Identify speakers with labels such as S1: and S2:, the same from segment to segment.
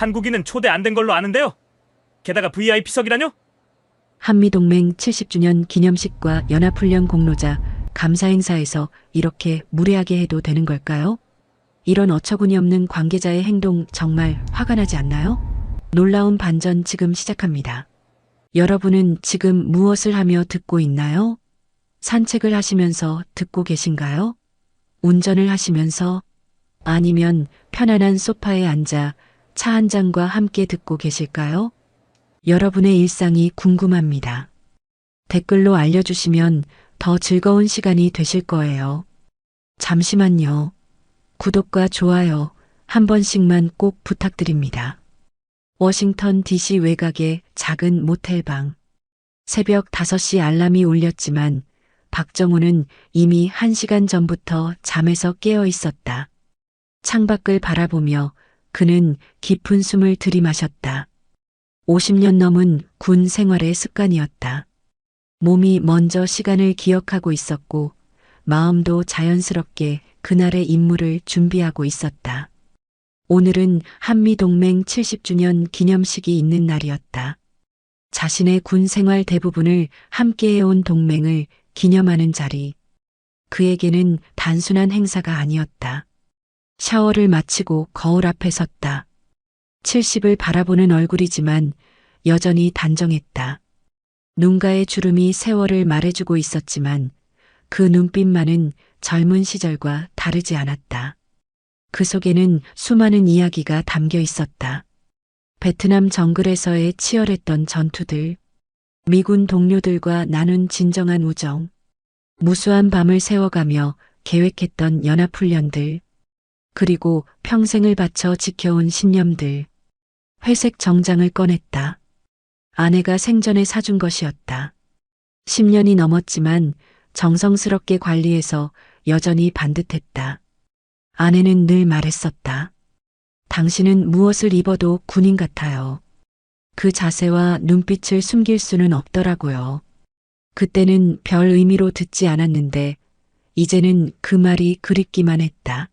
S1: 한국인은 초대 안 된 걸로 아는데요. 게다가 VIP석이라뇨?
S2: 한미동맹 70주년 기념식과 연합훈련 공로자 감사 행사에서 이렇게 무례하게 해도 되는 걸까요? 이런 어처구니 없는 관계자의 행동 정말 화가 나지 않나요? 놀라운 반전 지금 시작합니다. 여러분은 지금 무엇을 하며 듣고 있나요? 산책을 하시면서 듣고 계신가요? 운전을 하시면서? 아니면 편안한 소파에 앉아 차 한 잔과 함께 듣고 계실까요? 여러분의 일상이 궁금합니다. 댓글로 알려주시면 더 즐거운 시간이 되실 거예요. 잠시만요. 구독과 좋아요 한 번씩만 꼭 부탁드립니다. 워싱턴 DC 외곽의 작은 모텔방. 새벽 5시 알람이 울렸지만 박정우는 이미 1시간 전부터 잠에서 깨어 있었다. 창밖을 바라보며 그는 깊은 숨을 들이마셨다. 50년 넘은 군 생활의 습관이었다. 몸이 먼저 시간을 기억하고 있었고 마음도 자연스럽게 그날의 임무를 준비하고 있었다. 오늘은 한미동맹 70주년 기념식이 있는 날이었다. 자신의 군 생활 대부분을 함께해온 동맹을 기념하는 자리. 그에게는 단순한 행사가 아니었다. 샤워를 마치고 거울 앞에 섰다. 70을 바라보는 얼굴이지만 여전히 단정했다. 눈가의 주름이 세월을 말해주고 있었지만 그 눈빛만은 젊은 시절과 다르지 않았다. 그 속에는 수많은 이야기가 담겨 있었다. 베트남 정글에서의 치열했던 전투들, 미군 동료들과 나눈 진정한 우정, 무수한 밤을 새워가며 계획했던 연합훈련들, 그리고 평생을 바쳐 지켜온 신념들. 회색 정장을 꺼냈다. 아내가 생전에 사준 것이었다. 10년이 넘었지만 정성스럽게 관리해서 여전히 반듯했다. 아내는 늘 말했었다. 당신은 무엇을 입어도 군인 같아요. 그 자세와 눈빛을 숨길 수는 없더라고요. 그때는 별 의미로 듣지 않았는데 이제는 그 말이 그립기만 했다.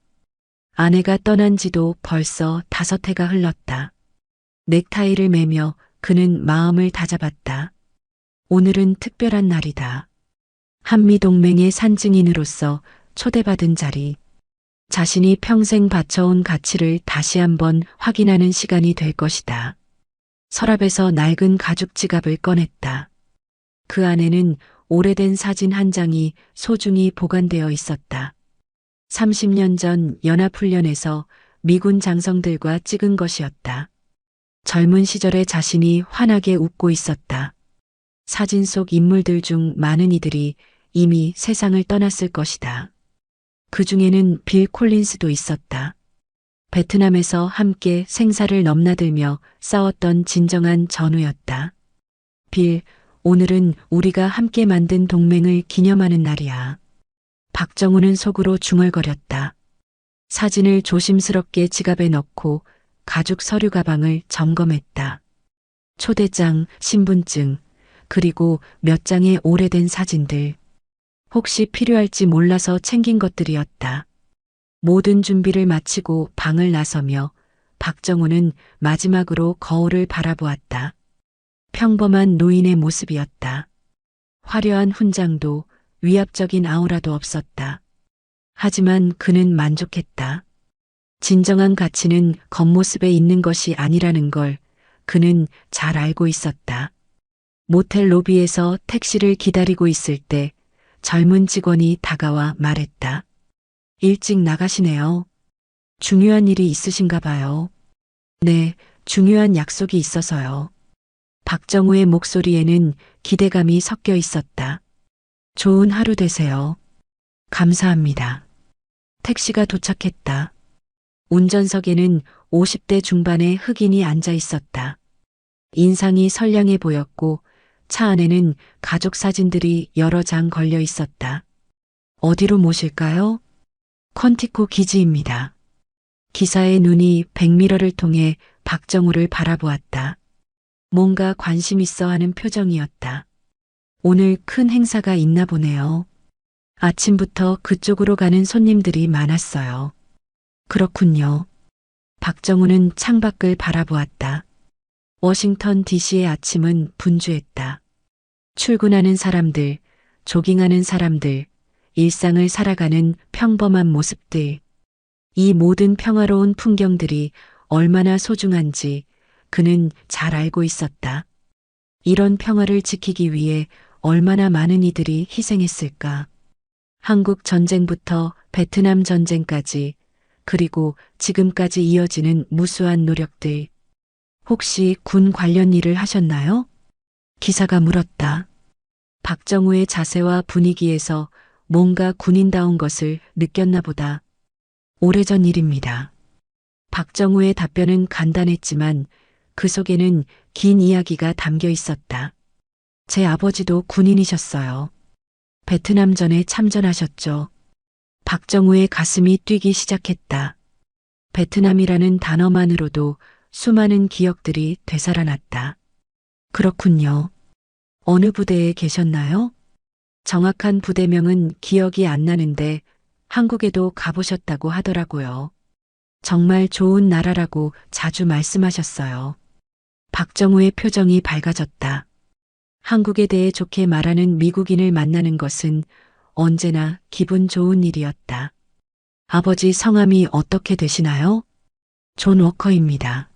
S2: 아내가 떠난 지도 벌써 5해가 흘렀다. 넥타이를 매며 그는 마음을 다잡았다. 오늘은 특별한 날이다. 한미동맹의 산증인으로서 초대받은 자리. 자신이 평생 바쳐온 가치를 다시 한번 확인하는 시간이 될 것이다. 서랍에서 낡은 가죽 지갑을 꺼냈다. 그 안에는 오래된 사진 한 장이 소중히 보관되어 있었다. 30년 전 연합훈련에서 미군 장성들과 찍은 것이었다. 젊은 시절의 자신이 환하게 웃고 있었다. 사진 속 인물들 중 많은 이들이 이미 세상을 떠났을 것이다. 그 중에는 빌 콜린스도 있었다. 베트남에서 함께 생사를 넘나들며 싸웠던 진정한 전우였다. 빌, 오늘은 우리가 함께 만든 동맹을 기념하는 날이야. 박정우는 속으로 중얼거렸다. 사진을 조심스럽게 지갑에 넣고 가죽 서류 가방을 점검했다. 초대장, 신분증, 그리고 몇 장의 오래된 사진들. 혹시 필요할지 몰라서 챙긴 것들이었다. 모든 준비를 마치고 방을 나서며 박정우는 마지막으로 거울을 바라보았다. 평범한 노인의 모습이었다. 화려한 훈장도 위압적인 아우라도 없었다. 하지만 그는 만족했다. 진정한 가치는 겉모습에 있는 것이 아니라는 걸 그는 잘 알고 있었다. 모텔 로비에서 택시를 기다리고 있을 때 젊은 직원이 다가와 말했다. 일찍 나가시네요. 중요한 일이 있으신가 봐요. 네, 중요한 약속이 있어서요. 박정우의 목소리에는 기대감이 섞여 있었다. 좋은 하루 되세요. 감사합니다. 택시가 도착했다. 운전석에는 50대 중반의 흑인이 앉아 있었다. 인상이 선량해 보였고 차 안에는 가족 사진들이 여러 장 걸려 있었다. 어디로 모실까요? 퀀티코 기지입니다. 기사의 눈이 백미러를 통해 박정우를 바라보았다. 뭔가 관심 있어 하는 표정이었다. 오늘 큰 행사가 있나 보네요. 아침부터 그쪽으로 가는 손님들이 많았어요. 그렇군요. 박정우는 창밖을 바라보았다. 워싱턴 DC의 아침은 분주했다. 출근하는 사람들, 조깅하는 사람들, 일상을 살아가는 평범한 모습들. 이 모든 평화로운 풍경들이 얼마나 소중한지 그는 잘 알고 있었다. 이런 평화를 지키기 위해 얼마나 많은 이들이 희생했을까. 한국 전쟁부터 베트남 전쟁까지 그리고 지금까지 이어지는 무수한 노력들. 혹시 군 관련 일을 하셨나요? 기사가 물었다. 박정우의 자세와 분위기에서 뭔가 군인다운 것을 느꼈나 보다. 오래전 일입니다. 박정우의 답변은 간단했지만 그 속에는 긴 이야기가 담겨 있었다. 제 아버지도 군인이셨어요. 베트남전에 참전하셨죠. 박정우의 가슴이 뛰기 시작했다. 베트남이라는 단어만으로도 수많은 기억들이 되살아났다. 그렇군요. 어느 부대에 계셨나요? 정확한 부대명은 기억이 안 나는데 한국에도 가보셨다고 하더라고요. 정말 좋은 나라라고 자주 말씀하셨어요. 박정우의 표정이 밝아졌다. 한국에 대해 좋게 말하는 미국인을 만나는 것은 언제나 기분 좋은 일이었다. 아버지 성함이 어떻게 되시나요? 존 워커입니다.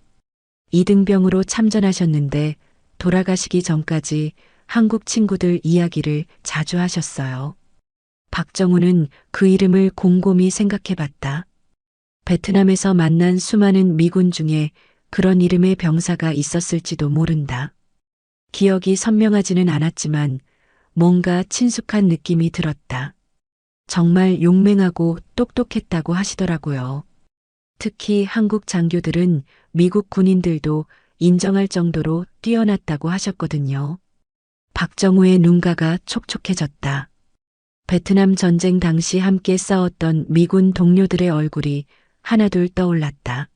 S2: 이등병으로 참전하셨는데 돌아가시기 전까지 한국 친구들 이야기를 자주 하셨어요. 박정우는 그 이름을 곰곰이 생각해 봤다. 베트남에서 만난 수많은 미군 중에 그런 이름의 병사가 있었을지도 모른다. 기억이 선명하지는 않았지만 뭔가 친숙한 느낌이 들었다. 정말 용맹하고 똑똑했다고 하시더라고요. 특히 한국 장교들은 미국 군인들도 인정할 정도로 뛰어났다고 하셨거든요. 박정우의 눈가가 촉촉해졌다. 베트남 전쟁 당시 함께 싸웠던 미군 동료들의 얼굴이 하나둘 떠올랐다.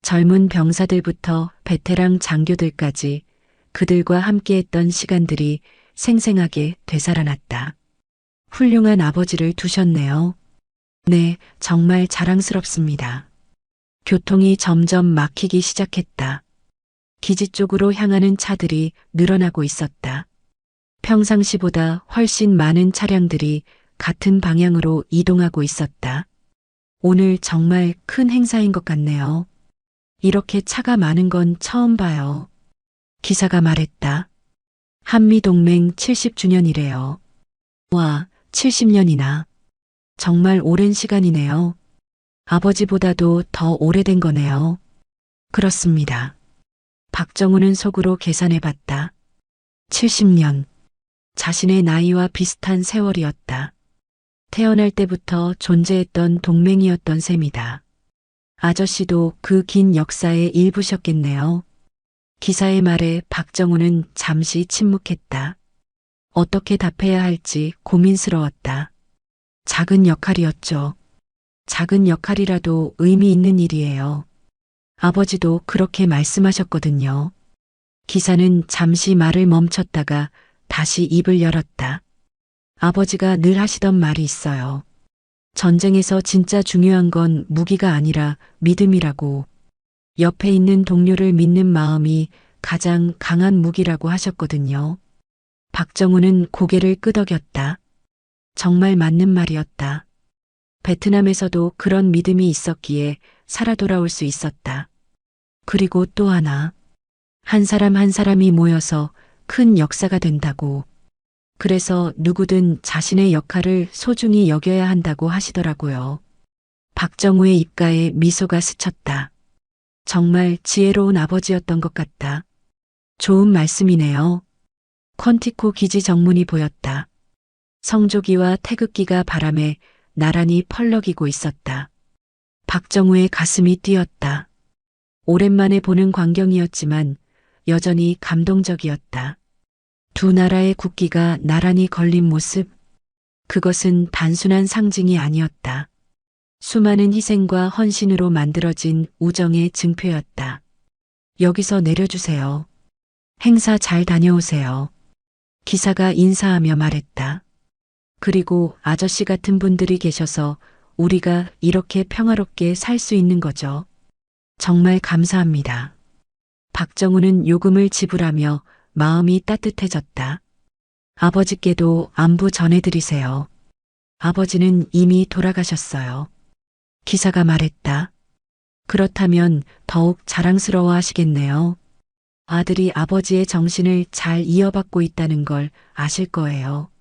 S2: 젊은 병사들부터 베테랑 장교들까지 그들과 함께했던 시간들이 생생하게 되살아났다. 훌륭한 아버지를 두셨네요. 네, 정말 자랑스럽습니다. 교통이 점점 막히기 시작했다. 기지 쪽으로 향하는 차들이 늘어나고 있었다. 평상시보다 훨씬 많은 차량들이 같은 방향으로 이동하고 있었다. 오늘 정말 큰 행사인 것 같네요. 이렇게 차가 많은 건 처음 봐요. 기사가 말했다. 한미동맹 70주년이래요. 와, 70년이나. 정말 오랜 시간이네요. 아버지보다도 더 오래된 거네요. 그렇습니다. 박정우는 속으로 계산해 봤다. 70년. 자신의 나이와 비슷한 세월이었다. 태어날 때부터 존재했던 동맹이었던 셈이다. 아저씨도 그 긴 역사의 일부셨겠네요. 기사의 말에 박정우는 잠시 침묵했다. 어떻게 답해야 할지 고민스러웠다. 작은 역할이었죠. 작은 역할이라도 의미 있는 일이에요. 아버지도 그렇게 말씀하셨거든요. 기사는 잠시 말을 멈췄다가 다시 입을 열었다. 아버지가 늘 하시던 말이 있어요. 전쟁에서 진짜 중요한 건 무기가 아니라 믿음이라고. 옆에 있는 동료를 믿는 마음이 가장 강한 무기라고 하셨거든요. 박정우는 고개를 끄덕였다. 정말 맞는 말이었다. 베트남에서도 그런 믿음이 있었기에 살아 돌아올 수 있었다. 그리고 또 하나. 한 사람 한 사람이 모여서 큰 역사가 된다고. 그래서 누구든 자신의 역할을 소중히 여겨야 한다고 하시더라고요. 박정우의 입가에 미소가 스쳤다. 정말 지혜로운 아버지였던 것 같다. 좋은 말씀이네요. 퀀티코 기지 정문이 보였다. 성조기와 태극기가 바람에 나란히 펄럭이고 있었다. 박정우의 가슴이 뛰었다. 오랜만에 보는 광경이었지만 여전히 감동적이었다. 두 나라의 국기가 나란히 걸린 모습, 그것은 단순한 상징이 아니었다. 수많은 희생과 헌신으로 만들어진 우정의 증표였다. 여기서 내려주세요. 행사 잘 다녀오세요. 기사가 인사하며 말했다. 그리고 아저씨 같은 분들이 계셔서 우리가 이렇게 평화롭게 살 수 있는 거죠. 정말 감사합니다. 박정우는 요금을 지불하며 마음이 따뜻해졌다. 아버지께도 안부 전해드리세요. 아버지는 이미 돌아가셨어요. 기사가 말했다. 그렇다면 더욱 자랑스러워 하시겠네요. 아들이 아버지의 정신을 잘 이어받고 있다는 걸 아실 거예요.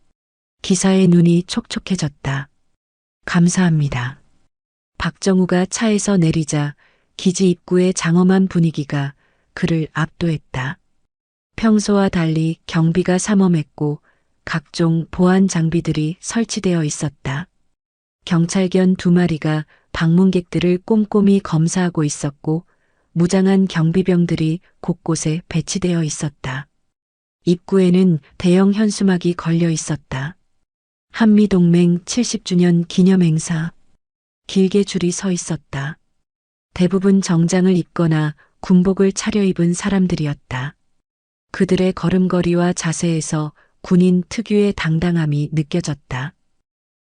S2: 기사의 눈이 촉촉해졌다. 감사합니다. 박정우가 차에서 내리자 기지 입구의 장엄한 분위기가 그를 압도했다. 평소와 달리 경비가 삼엄했고 각종 보안 장비들이 설치되어 있었다. 경찰견 2마리가 방문객들을 꼼꼼히 검사하고 있었고 무장한 경비병들이 곳곳에 배치되어 있었다. 입구에는 대형 현수막이 걸려 있었다. 한미동맹 70주년 기념행사. 길게 줄이 서 있었다. 대부분 정장을 입거나 군복을 차려입은 사람들이었다. 그들의 걸음걸이와 자세에서 군인 특유의 당당함이 느껴졌다.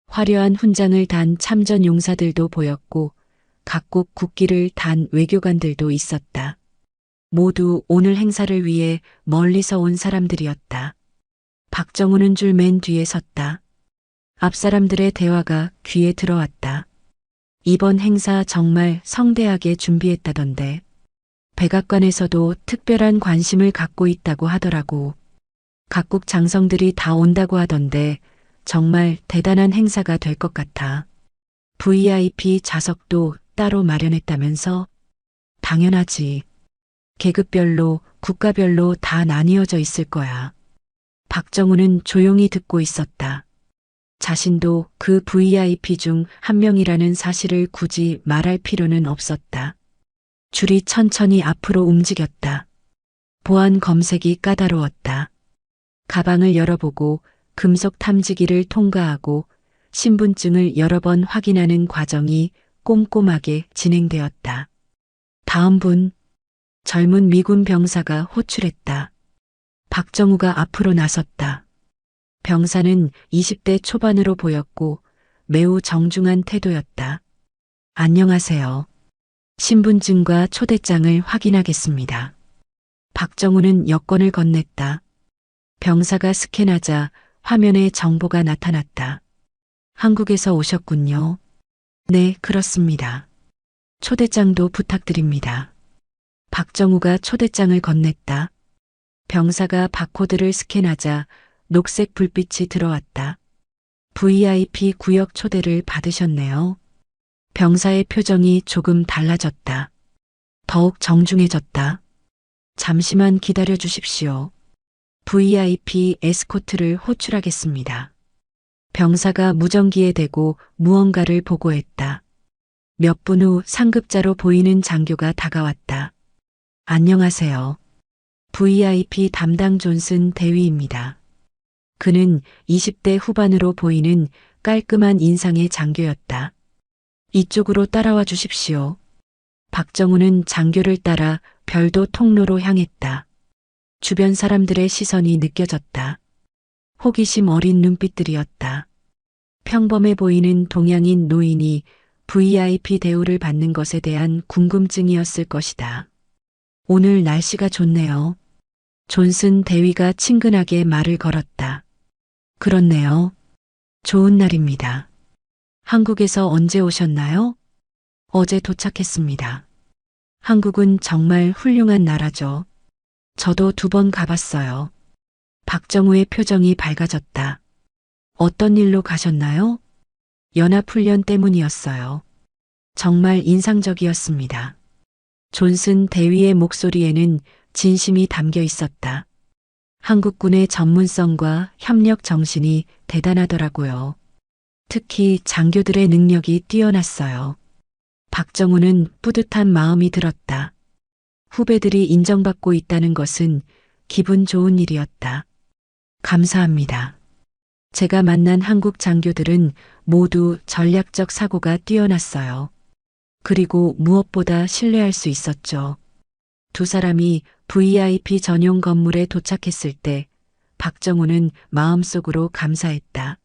S2: 화려한 훈장을 단 참전 용사들도 보였고 각국 국기를 단 외교관들도 있었다. 모두 오늘 행사를 위해 멀리서 온 사람들이었다. 박정우는 줄 맨 뒤에 섰다. 앞 사람들의 대화가 귀에 들어왔다. 이번 행사 정말 성대하게 준비했다던데. 백악관에서도 특별한 관심을 갖고 있다고 하더라고. 각국 장성들이 다 온다고 하던데 정말 대단한 행사가 될 것 같아. VIP 좌석도 따로 마련했다면서? 당연하지. 계급별로, 국가별로 다 나뉘어져 있을 거야. 박정우는 조용히 듣고 있었다. 자신도 그 VIP 중 한 명이라는 사실을 굳이 말할 필요는 없었다. 줄이 천천히 앞으로 움직였다. 보안 검색이 까다로웠다. 가방을 열어보고 금속 탐지기를 통과하고 신분증을 여러 번 확인하는 과정이 꼼꼼하게 진행되었다. 다음 분, 젊은 미군 병사가 호출했다. 박정우가 앞으로 나섰다. 병사는 20대 초반으로 보였고 매우 정중한 태도였다. 안녕하세요. 신분증과 초대장을 확인하겠습니다. 박정우는 여권을 건넸다. 병사가 스캔하자 화면에 정보가 나타났다. 한국에서 오셨군요. 네, 그렇습니다. 초대장도 부탁드립니다. 박정우가 초대장을 건넸다. 병사가 바코드를 스캔하자 녹색 불빛이 들어왔다. VIP 구역 초대를 받으셨네요. 병사의 표정이 조금 달라졌다. 더욱 정중해졌다. 잠시만 기다려 주십시오. VIP 에스코트를 호출하겠습니다. 병사가 무전기에 대고 무언가를 보고했다. 몇 분 후 상급자로 보이는 장교가 다가왔다. 안녕하세요. VIP 담당 존슨 대위입니다. 그는 20대 후반으로 보이는 깔끔한 인상의 장교였다. 이쪽으로 따라와 주십시오. 박정우는 장교를 따라 별도 통로로 향했다. 주변 사람들의 시선이 느껴졌다. 호기심 어린 눈빛들이었다. 평범해 보이는 동양인 노인이 VIP 대우를 받는 것에 대한 궁금증이었을 것이다. 오늘 날씨가 좋네요. 존슨 대위가 친근하게 말을 걸었다. 그렇네요. 좋은 날입니다. 한국에서 언제 오셨나요? 어제 도착했습니다. 한국은 정말 훌륭한 나라죠. 저도 2번 가봤어요. 박정우의 표정이 밝아졌다. 어떤 일로 가셨나요? 연합훈련 때문이었어요. 정말 인상적이었습니다. 존슨 대위의 목소리에는 진심이 담겨 있었다. 한국군의 전문성과 협력 정신이 대단하더라고요. 특히 장교들의 능력이 뛰어났어요. 박정우는 뿌듯한 마음이 들었다. 후배들이 인정받고 있다는 것은 기분 좋은 일이었다. 감사합니다. 제가 만난 한국 장교들은 모두 전략적 사고가 뛰어났어요. 그리고 무엇보다 신뢰할 수 있었죠. 2사람이 VIP 전용 건물에 도착했을 때 박정우는 마음속으로 감사했다.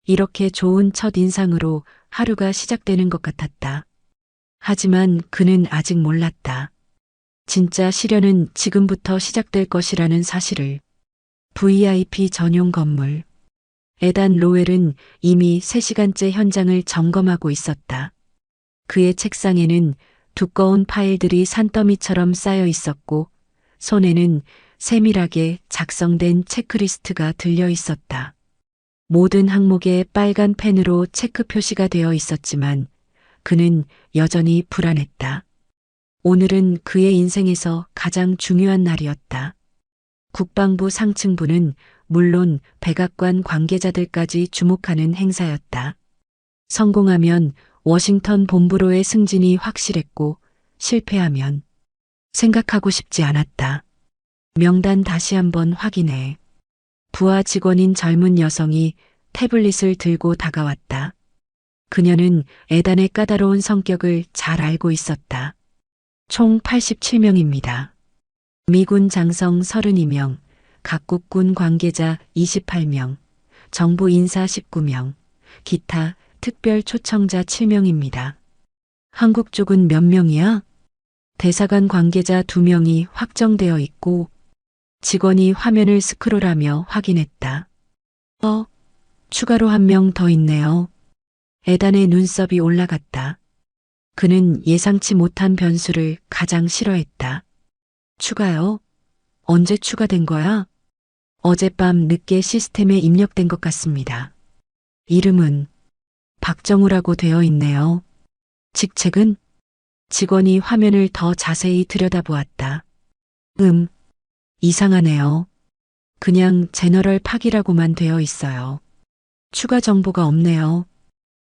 S2: 이렇게 좋은 첫 인상으로 하루가 시작되는 것 같았다. 하지만 그는 아직 몰랐다. 진짜 시련은 지금부터 시작될 것이라는 사실을. VIP 전용 건물. 에단 로웰은 이미 3시간째 현장을 점검하고 있었다. 그의 책상에는 두꺼운 파일들이 산더미처럼 쌓여 있었고 손에는 세밀하게 작성된 체크리스트가 들려 있었다. 모든 항목에 빨간 펜으로 체크 표시가 되어 있었지만 그는 여전히 불안했다. 오늘은 그의 인생에서 가장 중요한 날이었다. 국방부 상층부는 물론 백악관 관계자들까지 주목하는 행사였다. 성공하면 워싱턴 본부로의 승진이 확실했고 실패하면 생각하고 싶지 않았다. 명단 다시 한번 확인해. 부하 직원인 젊은 여성이 태블릿을 들고 다가왔다. 그녀는 에단의 까다로운 성격을 잘 알고 있었다. 총 87명입니다. 미군 장성 32명, 각국군 관계자 28명, 정부 인사 19명, 기타 특별 초청자 7명입니다. 한국 쪽은 몇 명이야? 대사관 관계자 2명이 확정되어 있고 직원이 화면을 스크롤하며 확인했다. 추가로 1명 더 있네요. 에단의 눈썹이 올라갔다. 그는 예상치 못한 변수를 가장 싫어했다. 추가요? 언제 추가된 거야? 어젯밤 늦게 시스템에 입력된 것 같습니다. 이름은 박정우라고 되어 있네요. 직책은? 직원이 화면을 더 자세히 들여다보았다. 이상하네요. 그냥 제너럴 팍이라고만 되어 있어요. 추가 정보가 없네요.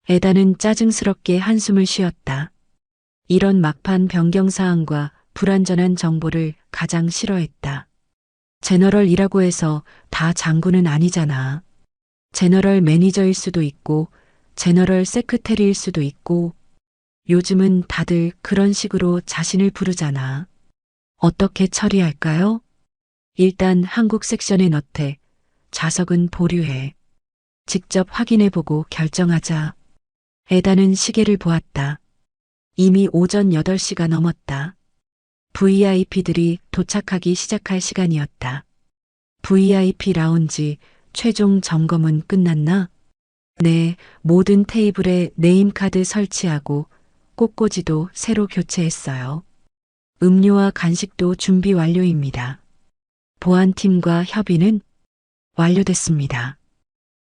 S2: 에단은 짜증스럽게 한숨을 쉬었다. 이런 막판 변경 사항과 불완전한 정보를 가장 싫어했다. 제너럴이라고 해서 다 장군은 아니잖아. 제너럴 매니저일 수도 있고 제너럴 세크테리일 수도 있고 요즘은 다들 그런 식으로 자신을 부르잖아. 어떻게 처리할까요? 일단 한국 섹션에 넣되 좌석은 보류해. 직접 확인해보고 결정하자. 에단은 시계를 보았다. 이미 오전 8시가 넘었다. VIP들이 도착하기 시작할 시간이었다. VIP 라운지 최종 점검은 끝났나? 네, 모든 테이블에 네임카드 설치하고 꽃꽂이도 새로 교체했어요. 음료와 간식도 준비 완료입니다. 보안팀과 협의는 완료됐습니다.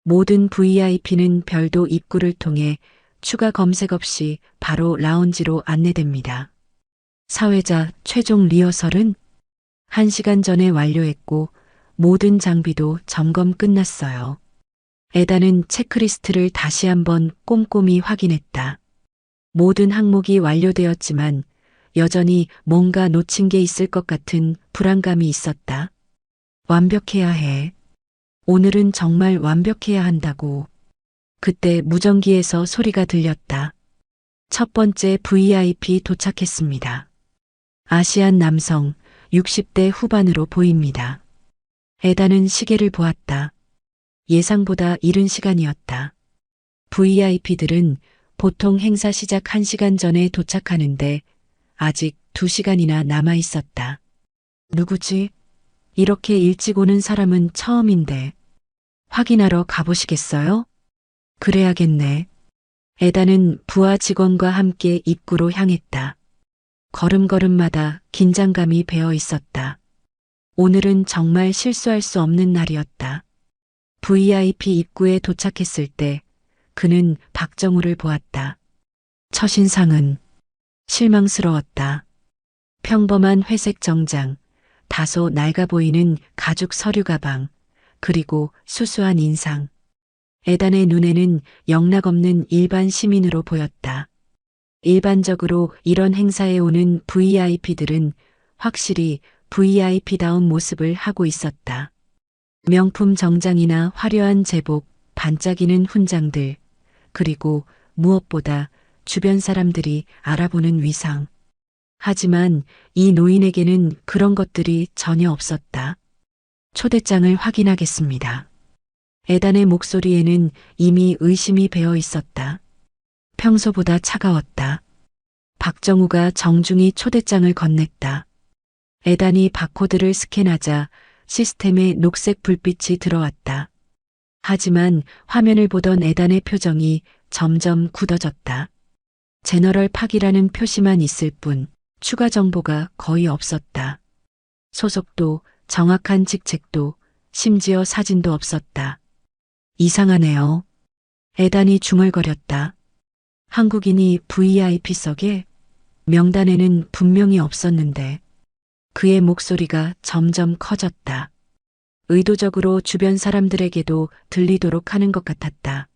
S2: 모든 VIP는 별도 입구를 통해 추가 검색 없이 바로 라운지로 안내됩니다. 사회자 최종 리허설은 1시간 전에 완료했고 모든 장비도 점검 끝났어요. 에단은 체크리스트를 다시 한번 꼼꼼히 확인했다. 모든 항목이 완료되었지만 여전히 뭔가 놓친 게 있을 것 같은 불안감이 있었다. 완벽해야 해. 오늘은 정말 완벽해야 한다고. 그때 무전기에서 소리가 들렸다. 첫 번째 VIP 도착했습니다. 아시안 남성 60대 후반으로 보입니다. 에단은 시계를 보았다. 예상보다 이른 시간이었다. VIP들은 보통 행사 시작 1시간 전에 도착하는데 아직 2시간이나 남아 있었다. 누구지? 이렇게 일찍 오는 사람은 처음인데. 확인하러 가보시겠어요? 그래야겠네. 에단은 부하 직원과 함께 입구로 향했다. 걸음걸음마다 긴장감이 배어 있었다. 오늘은 정말 실수할 수 없는 날이었다. VIP 입구에 도착했을 때 그는 박정우를 보았다. 첫인상은 실망스러웠다. 평범한 회색 정장, 다소 낡아 보이는 가죽 서류 가방, 그리고 수수한 인상. 에단의 눈에는 영락없는 일반 시민으로 보였다. 일반적으로 이런 행사에 오는 VIP들은 확실히 VIP다운 모습을 하고 있었다. 명품 정장이나 화려한 제복, 반짝이는 훈장들, 그리고 무엇보다 주변 사람들이 알아보는 위상. 하지만 이 노인에게는 그런 것들이 전혀 없었다. 초대장을 확인하겠습니다. 에단의 목소리에는 이미 의심이 배어 있었다. 평소보다 차가웠다. 박정우가 정중히 초대장을 건넸다. 에단이 바코드를 스캔하자 시스템에 녹색 불빛이 들어왔다. 하지만 화면을 보던 에단의 표정이 점점 굳어졌다. 제너럴 팍이라는 표시만 있을 뿐 추가 정보가 거의 없었다. 소속도, 정확한 직책도, 심지어 사진도 없었다. 이상하네요. 에단이 중얼거렸다. 한국인이 VIP석에 명단에는 분명히 없었는데 그의 목소리가 점점 커졌다. 의도적으로 주변 사람들에게도 들리도록 하는 것 같았다.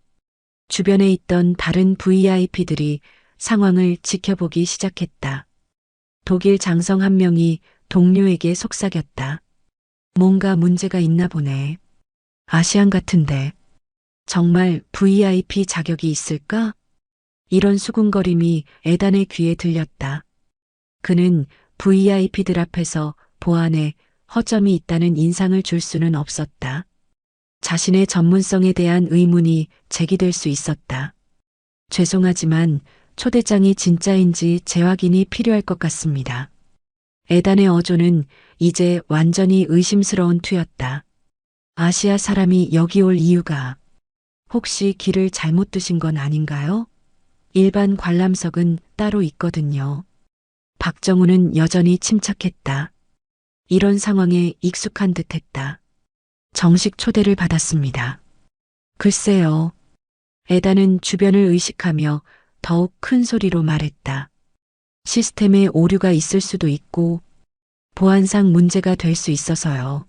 S2: 주변에 있던 다른 VIP들이 상황을 지켜보기 시작했다. 독일 장성 한 명이 동료에게 속삭였다. 뭔가 문제가 있나 보네. 아시안 같은데. 정말 VIP 자격이 있을까? 이런 수군거림이 에단의 귀에 들렸다. 그는 VIP들 앞에서 보안에 허점이 있다는 인상을 줄 수는 없었다. 자신의 전문성에 대한 의문이 제기될 수 있었다. 죄송하지만 초대장이 진짜인지 재확인이 필요할 것 같습니다. 에단의 어조는 이제 완전히 의심스러운 투였다. 아시아 사람이 여기 올 이유가 혹시 길을 잘못 드신 건 아닌가요? 일반 관람석은 따로 있거든요. 박정우는 여전히 침착했다. 이런 상황에 익숙한 듯했다. 정식 초대를 받았습니다. 글쎄요. 에단은 주변을 의식하며 더욱 큰 소리로 말했다. 시스템에 오류가 있을 수도 있고 보안상 문제가 될 수 있어서요.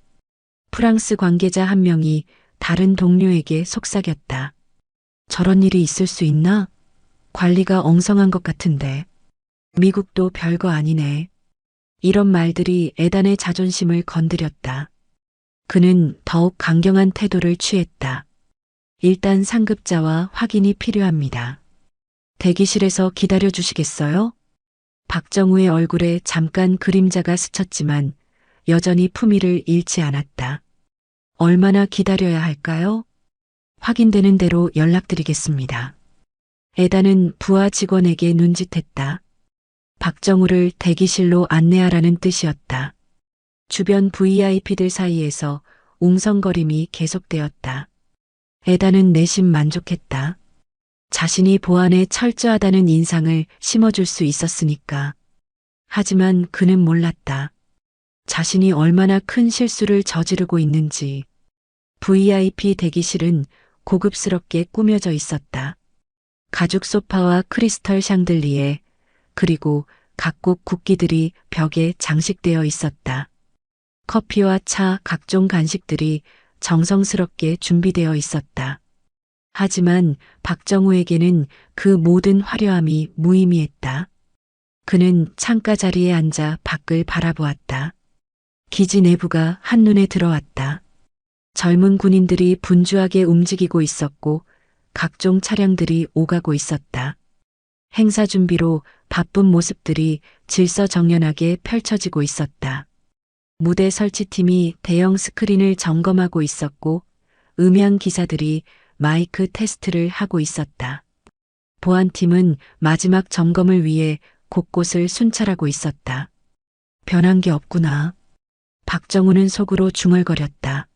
S2: 프랑스 관계자 한 명이 다른 동료에게 속삭였다. 저런 일이 있을 수 있나? 관리가 엉성한 것 같은데. 미국도 별거 아니네. 이런 말들이 에단의 자존심을 건드렸다. 그는 더욱 강경한 태도를 취했다. 일단 상급자와 확인이 필요합니다. 대기실에서 기다려 주시겠어요? 박정우의 얼굴에 잠깐 그림자가 스쳤지만 여전히 품위를 잃지 않았다. 얼마나 기다려야 할까요? 확인되는 대로 연락드리겠습니다. 에단은 부하 직원에게 눈짓했다. 박정우를 대기실로 안내하라는 뜻이었다. 주변 VIP들 사이에서 웅성거림이 계속되었다. 에단은 내심 만족했다. 자신이 보안에 철저하다는 인상을 심어줄 수 있었으니까. 하지만 그는 몰랐다. 자신이 얼마나 큰 실수를 저지르고 있는지. VIP 대기실은 고급스럽게 꾸며져 있었다. 가죽 소파와 크리스털 샹들리에 그리고 각국 국기들이 벽에 장식되어 있었다. 커피와 차, 각종 간식들이 정성스럽게 준비되어 있었다. 하지만 박정우에게는 그 모든 화려함이 무의미했다. 그는 창가 자리에 앉아 밖을 바라보았다. 기지 내부가 한눈에 들어왔다. 젊은 군인들이 분주하게 움직이고 있었고 각종 차량들이 오가고 있었다. 행사 준비로 바쁜 모습들이 질서정연하게 펼쳐지고 있었다. 무대 설치팀이 대형 스크린을 점검하고 있었고 음향 기사들이 마이크 테스트를 하고 있었다. 보안팀은 마지막 점검을 위해 곳곳을 순찰하고 있었다. 변한 게 없구나. 박정우는 속으로 중얼거렸다.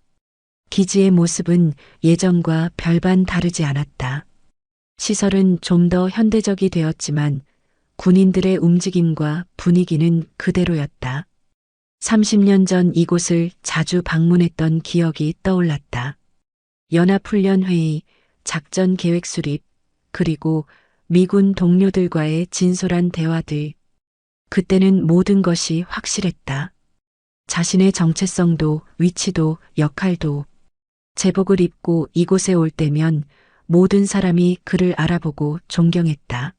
S2: 기지의 모습은 예전과 별반 다르지 않았다. 시설은 좀 더 현대적이 되었지만 군인들의 움직임과 분위기는 그대로였다. 30년 전 이곳을 자주 방문했던 기억이 떠올랐다. 연합훈련회의, 작전 계획 수립, 그리고 미군 동료들과의 진솔한 대화들. 그때는 모든 것이 확실했다. 자신의 정체성도 위치도 역할도. 제복을 입고 이곳에 올 때면 모든 사람이 그를 알아보고 존경했다.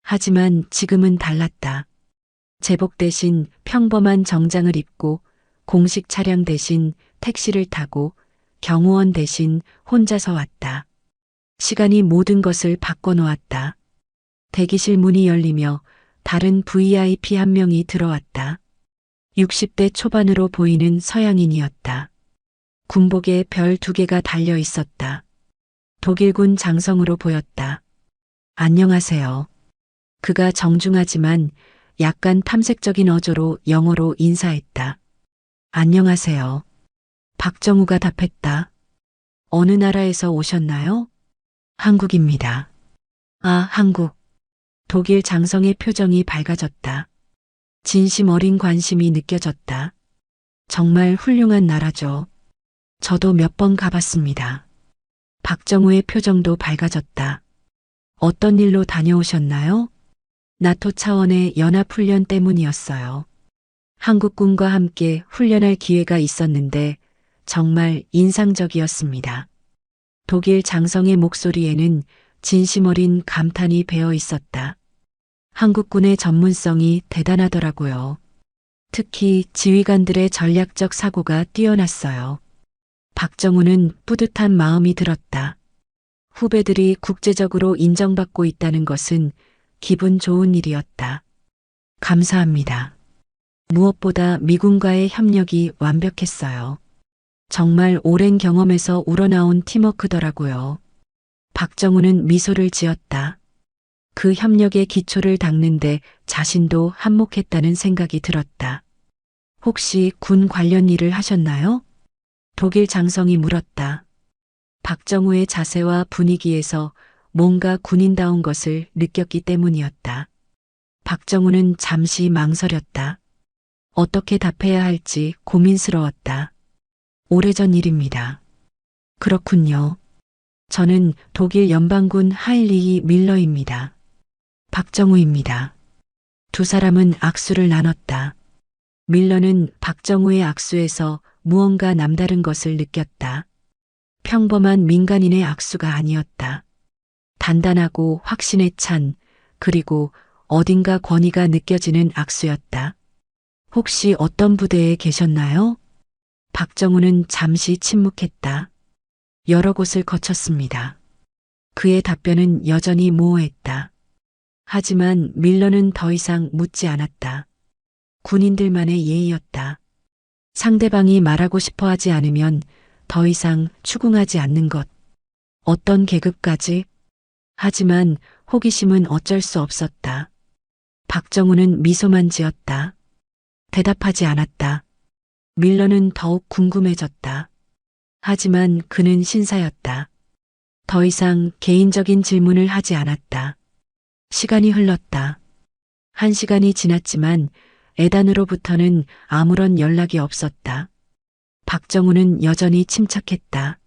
S2: 하지만 지금은 달랐다. 제복 대신 평범한 정장을 입고 공식 차량 대신 택시를 타고 경호원 대신 혼자서 왔다. 시간이 모든 것을 바꿔놓았다. 대기실 문이 열리며 다른 VIP 한 명이 들어왔다. 60대 초반으로 보이는 서양인이었다. 군복에 별 2개가 달려 있었다. 독일군 장성으로 보였다. 안녕하세요. 그가 정중하지만 약간 탐색적인 어조로 영어로 인사했다. 안녕하세요. 박정우가 답했다. 어느 나라에서 오셨나요? 한국입니다. 아, 한국. 독일 장성의 표정이 밝아졌다. 진심 어린 관심이 느껴졌다. 정말 훌륭한 나라죠. 저도 몇 번 가봤습니다. 박정우의 표정도 밝아졌다. 어떤 일로 다녀오셨나요? 나토 차원의 연합훈련 때문이었어요. 한국군과 함께 훈련할 기회가 있었는데 정말 인상적이었습니다. 독일 장성의 목소리에는 진심 어린 감탄이 배어 있었다. 한국군의 전문성이 대단하더라고요. 특히 지휘관들의 전략적 사고가 뛰어났어요. 박정우는 뿌듯한 마음이 들었다. 후배들이 국제적으로 인정받고 있다는 것은 기분 좋은 일이었다. 감사합니다. 무엇보다 미군과의 협력이 완벽했어요. 정말 오랜 경험에서 우러나온 팀워크더라고요. 박정우는 미소를 지었다. 그 협력의 기초를 닦는데 자신도 한몫했다는 생각이 들었다. 혹시 군 관련 일을 하셨나요? 독일 장성이 물었다. 박정우의 자세와 분위기에서 뭔가 군인다운 것을 느꼈기 때문이었다. 박정우는 잠시 망설였다. 어떻게 답해야 할지 고민스러웠다. 오래전 일입니다. 그렇군요. 저는 독일 연방군 하일리히 밀러입니다. 박정우입니다. 두 사람은 악수를 나눴다. 밀러는 박정우의 악수에서 무언가 남다른 것을 느꼈다. 평범한 민간인의 악수가 아니었다. 단단하고 확신에 찬, 그리고 어딘가 권위가 느껴지는 악수였다. 혹시 어떤 부대에 계셨나요? 박정우는 잠시 침묵했다. 여러 곳을 거쳤습니다. 그의 답변은 여전히 모호했다. 하지만 밀러는 더 이상 묻지 않았다. 군인들만의 예의였다. 상대방이 말하고 싶어 하지 않으면 더 이상 추궁하지 않는 것. 어떤 계급까지? 하지만 호기심은 어쩔 수 없었다. 박정우는 미소만 지었다. 대답하지 않았다. 밀러는 더욱 궁금해졌다. 하지만 그는 신사였다. 더 이상 개인적인 질문을 하지 않았다. 시간이 흘렀다. 1시간이 지났지만 에단으로부터는 아무런 연락이 없었다. 박정우는 여전히 침착했다.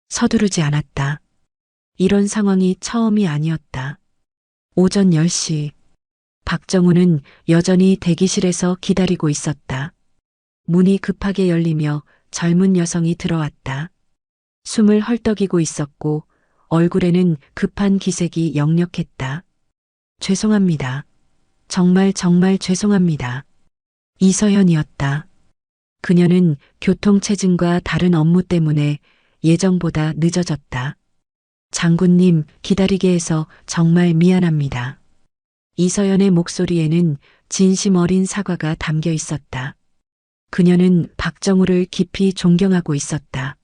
S2: 서두르지 않았다. 이런 상황이 처음이 아니었다. 오전 10시. 박정우는 여전히 대기실에서 기다리고 있었다. 문이 급하게 열리며 젊은 여성이 들어왔다. 숨을 헐떡이고 있었고 얼굴에는 급한 기색이 역력했다. 죄송합니다. 정말 죄송합니다. 이서연이었다. 그녀는 교통체증과 다른 업무 때문에 예정보다 늦어졌다. 장군님, 기다리게 해서 정말 미안합니다. 이서연의 목소리에는 진심 어린 사과가 담겨 있었다. 그녀는 박정우를 깊이 존경하고 있었다.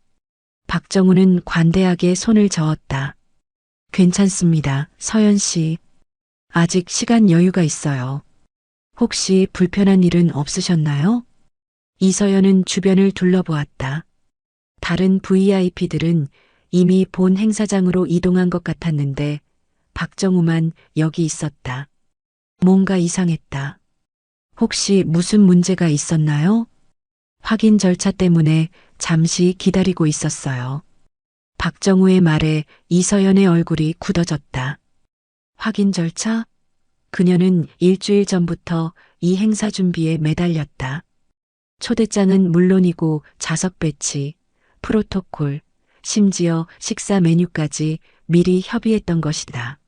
S2: 박정우는 관대하게 손을 저었다. 괜찮습니다, 서연 씨. 아직 시간 여유가 있어요. 혹시 불편한 일은 없으셨나요? 이서연은 주변을 둘러보았다. 다른 VIP들은 이미 본 행사장으로 이동한 것 같았는데 박정우만 여기 있었다. 뭔가 이상했다. 혹시 무슨 문제가 있었나요? 확인 절차 때문에 잠시 기다리고 있었어요. 박정우의 말에 이서연의 얼굴이 굳어졌다. 확인 절차? 그녀는 일주일 전부터 이 행사 준비에 매달렸다. 초대장은 물론이고 좌석 배치, 프로토콜, 심지어 식사 메뉴까지 미리 협의했던 것이다.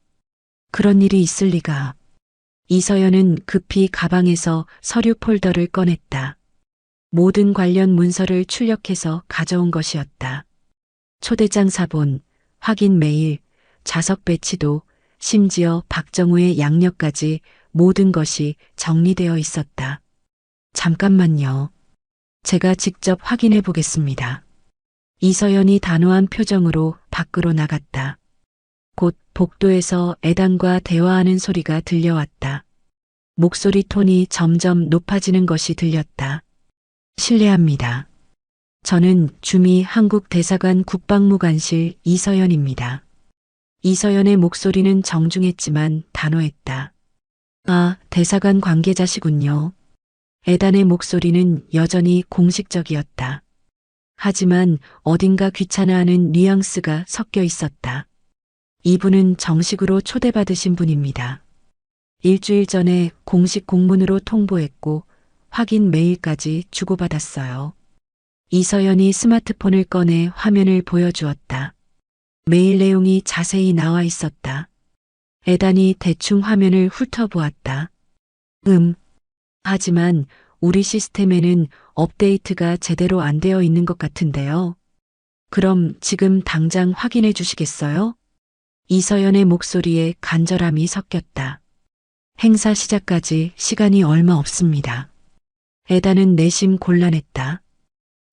S2: 그런 일이 있을 리가. 이서연은 급히 가방에서 서류 폴더를 꺼냈다. 모든 관련 문서를 출력해서 가져온 것이었다. 초대장 사본, 확인 메일, 좌석 배치도 심지어 박정우의 양력까지 모든 것이 정리되어 있었다. 잠깐만요. 제가 직접 확인해 보겠습니다. 이서연이 단호한 표정으로 밖으로 나갔다. 곧 복도에서 애단과 대화하는 소리가 들려왔다. 목소리 톤이 점점 높아지는 것이 들렸다. 실례합니다. 저는 주미 한국 대사관 국방무관실 이서연입니다. 이서연의 목소리는 정중했지만 단호했다. 아, 대사관 관계자시군요. 애단의 목소리는 여전히 공식적이었다. 하지만 어딘가 귀찮아하는 뉘앙스가 섞여 있었다. 이분은 정식으로 초대받으신 분입니다. 일주일 전에 공식 공문으로 통보했고 확인 메일까지 주고받았어요. 이서연이 스마트폰을 꺼내 화면을 보여주었다. 메일 내용이 자세히 나와 있었다. 애단이 대충 화면을 훑어보았다. 하지만 우리 시스템에는 업데이트가 제대로 안 되어 있는 것 같은데요. 그럼 지금 당장 확인해 주시겠어요? 이서연의 목소리에 간절함이 섞였다. 행사 시작까지 시간이 얼마 없습니다. 애단은 내심 곤란했다.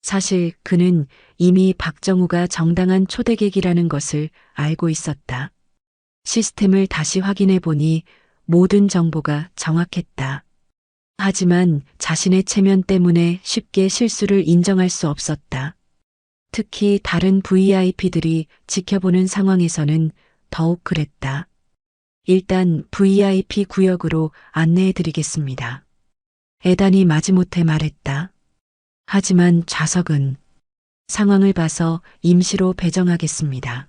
S2: 사실 그는 이미 박정우가 정당한 초대객이라는 것을 알고 있었다. 시스템을 다시 확인해 보니 모든 정보가 정확했다. 하지만 자신의 체면 때문에 쉽게 실수를 인정할 수 없었다. 특히 다른 VIP들이 지켜보는 상황에서는 더욱 그랬다. 일단 VIP 구역으로 안내해 드리겠습니다. 애단이 마지못해 말했다. 하지만 좌석은 상황을 봐서 임시로 배정하겠습니다.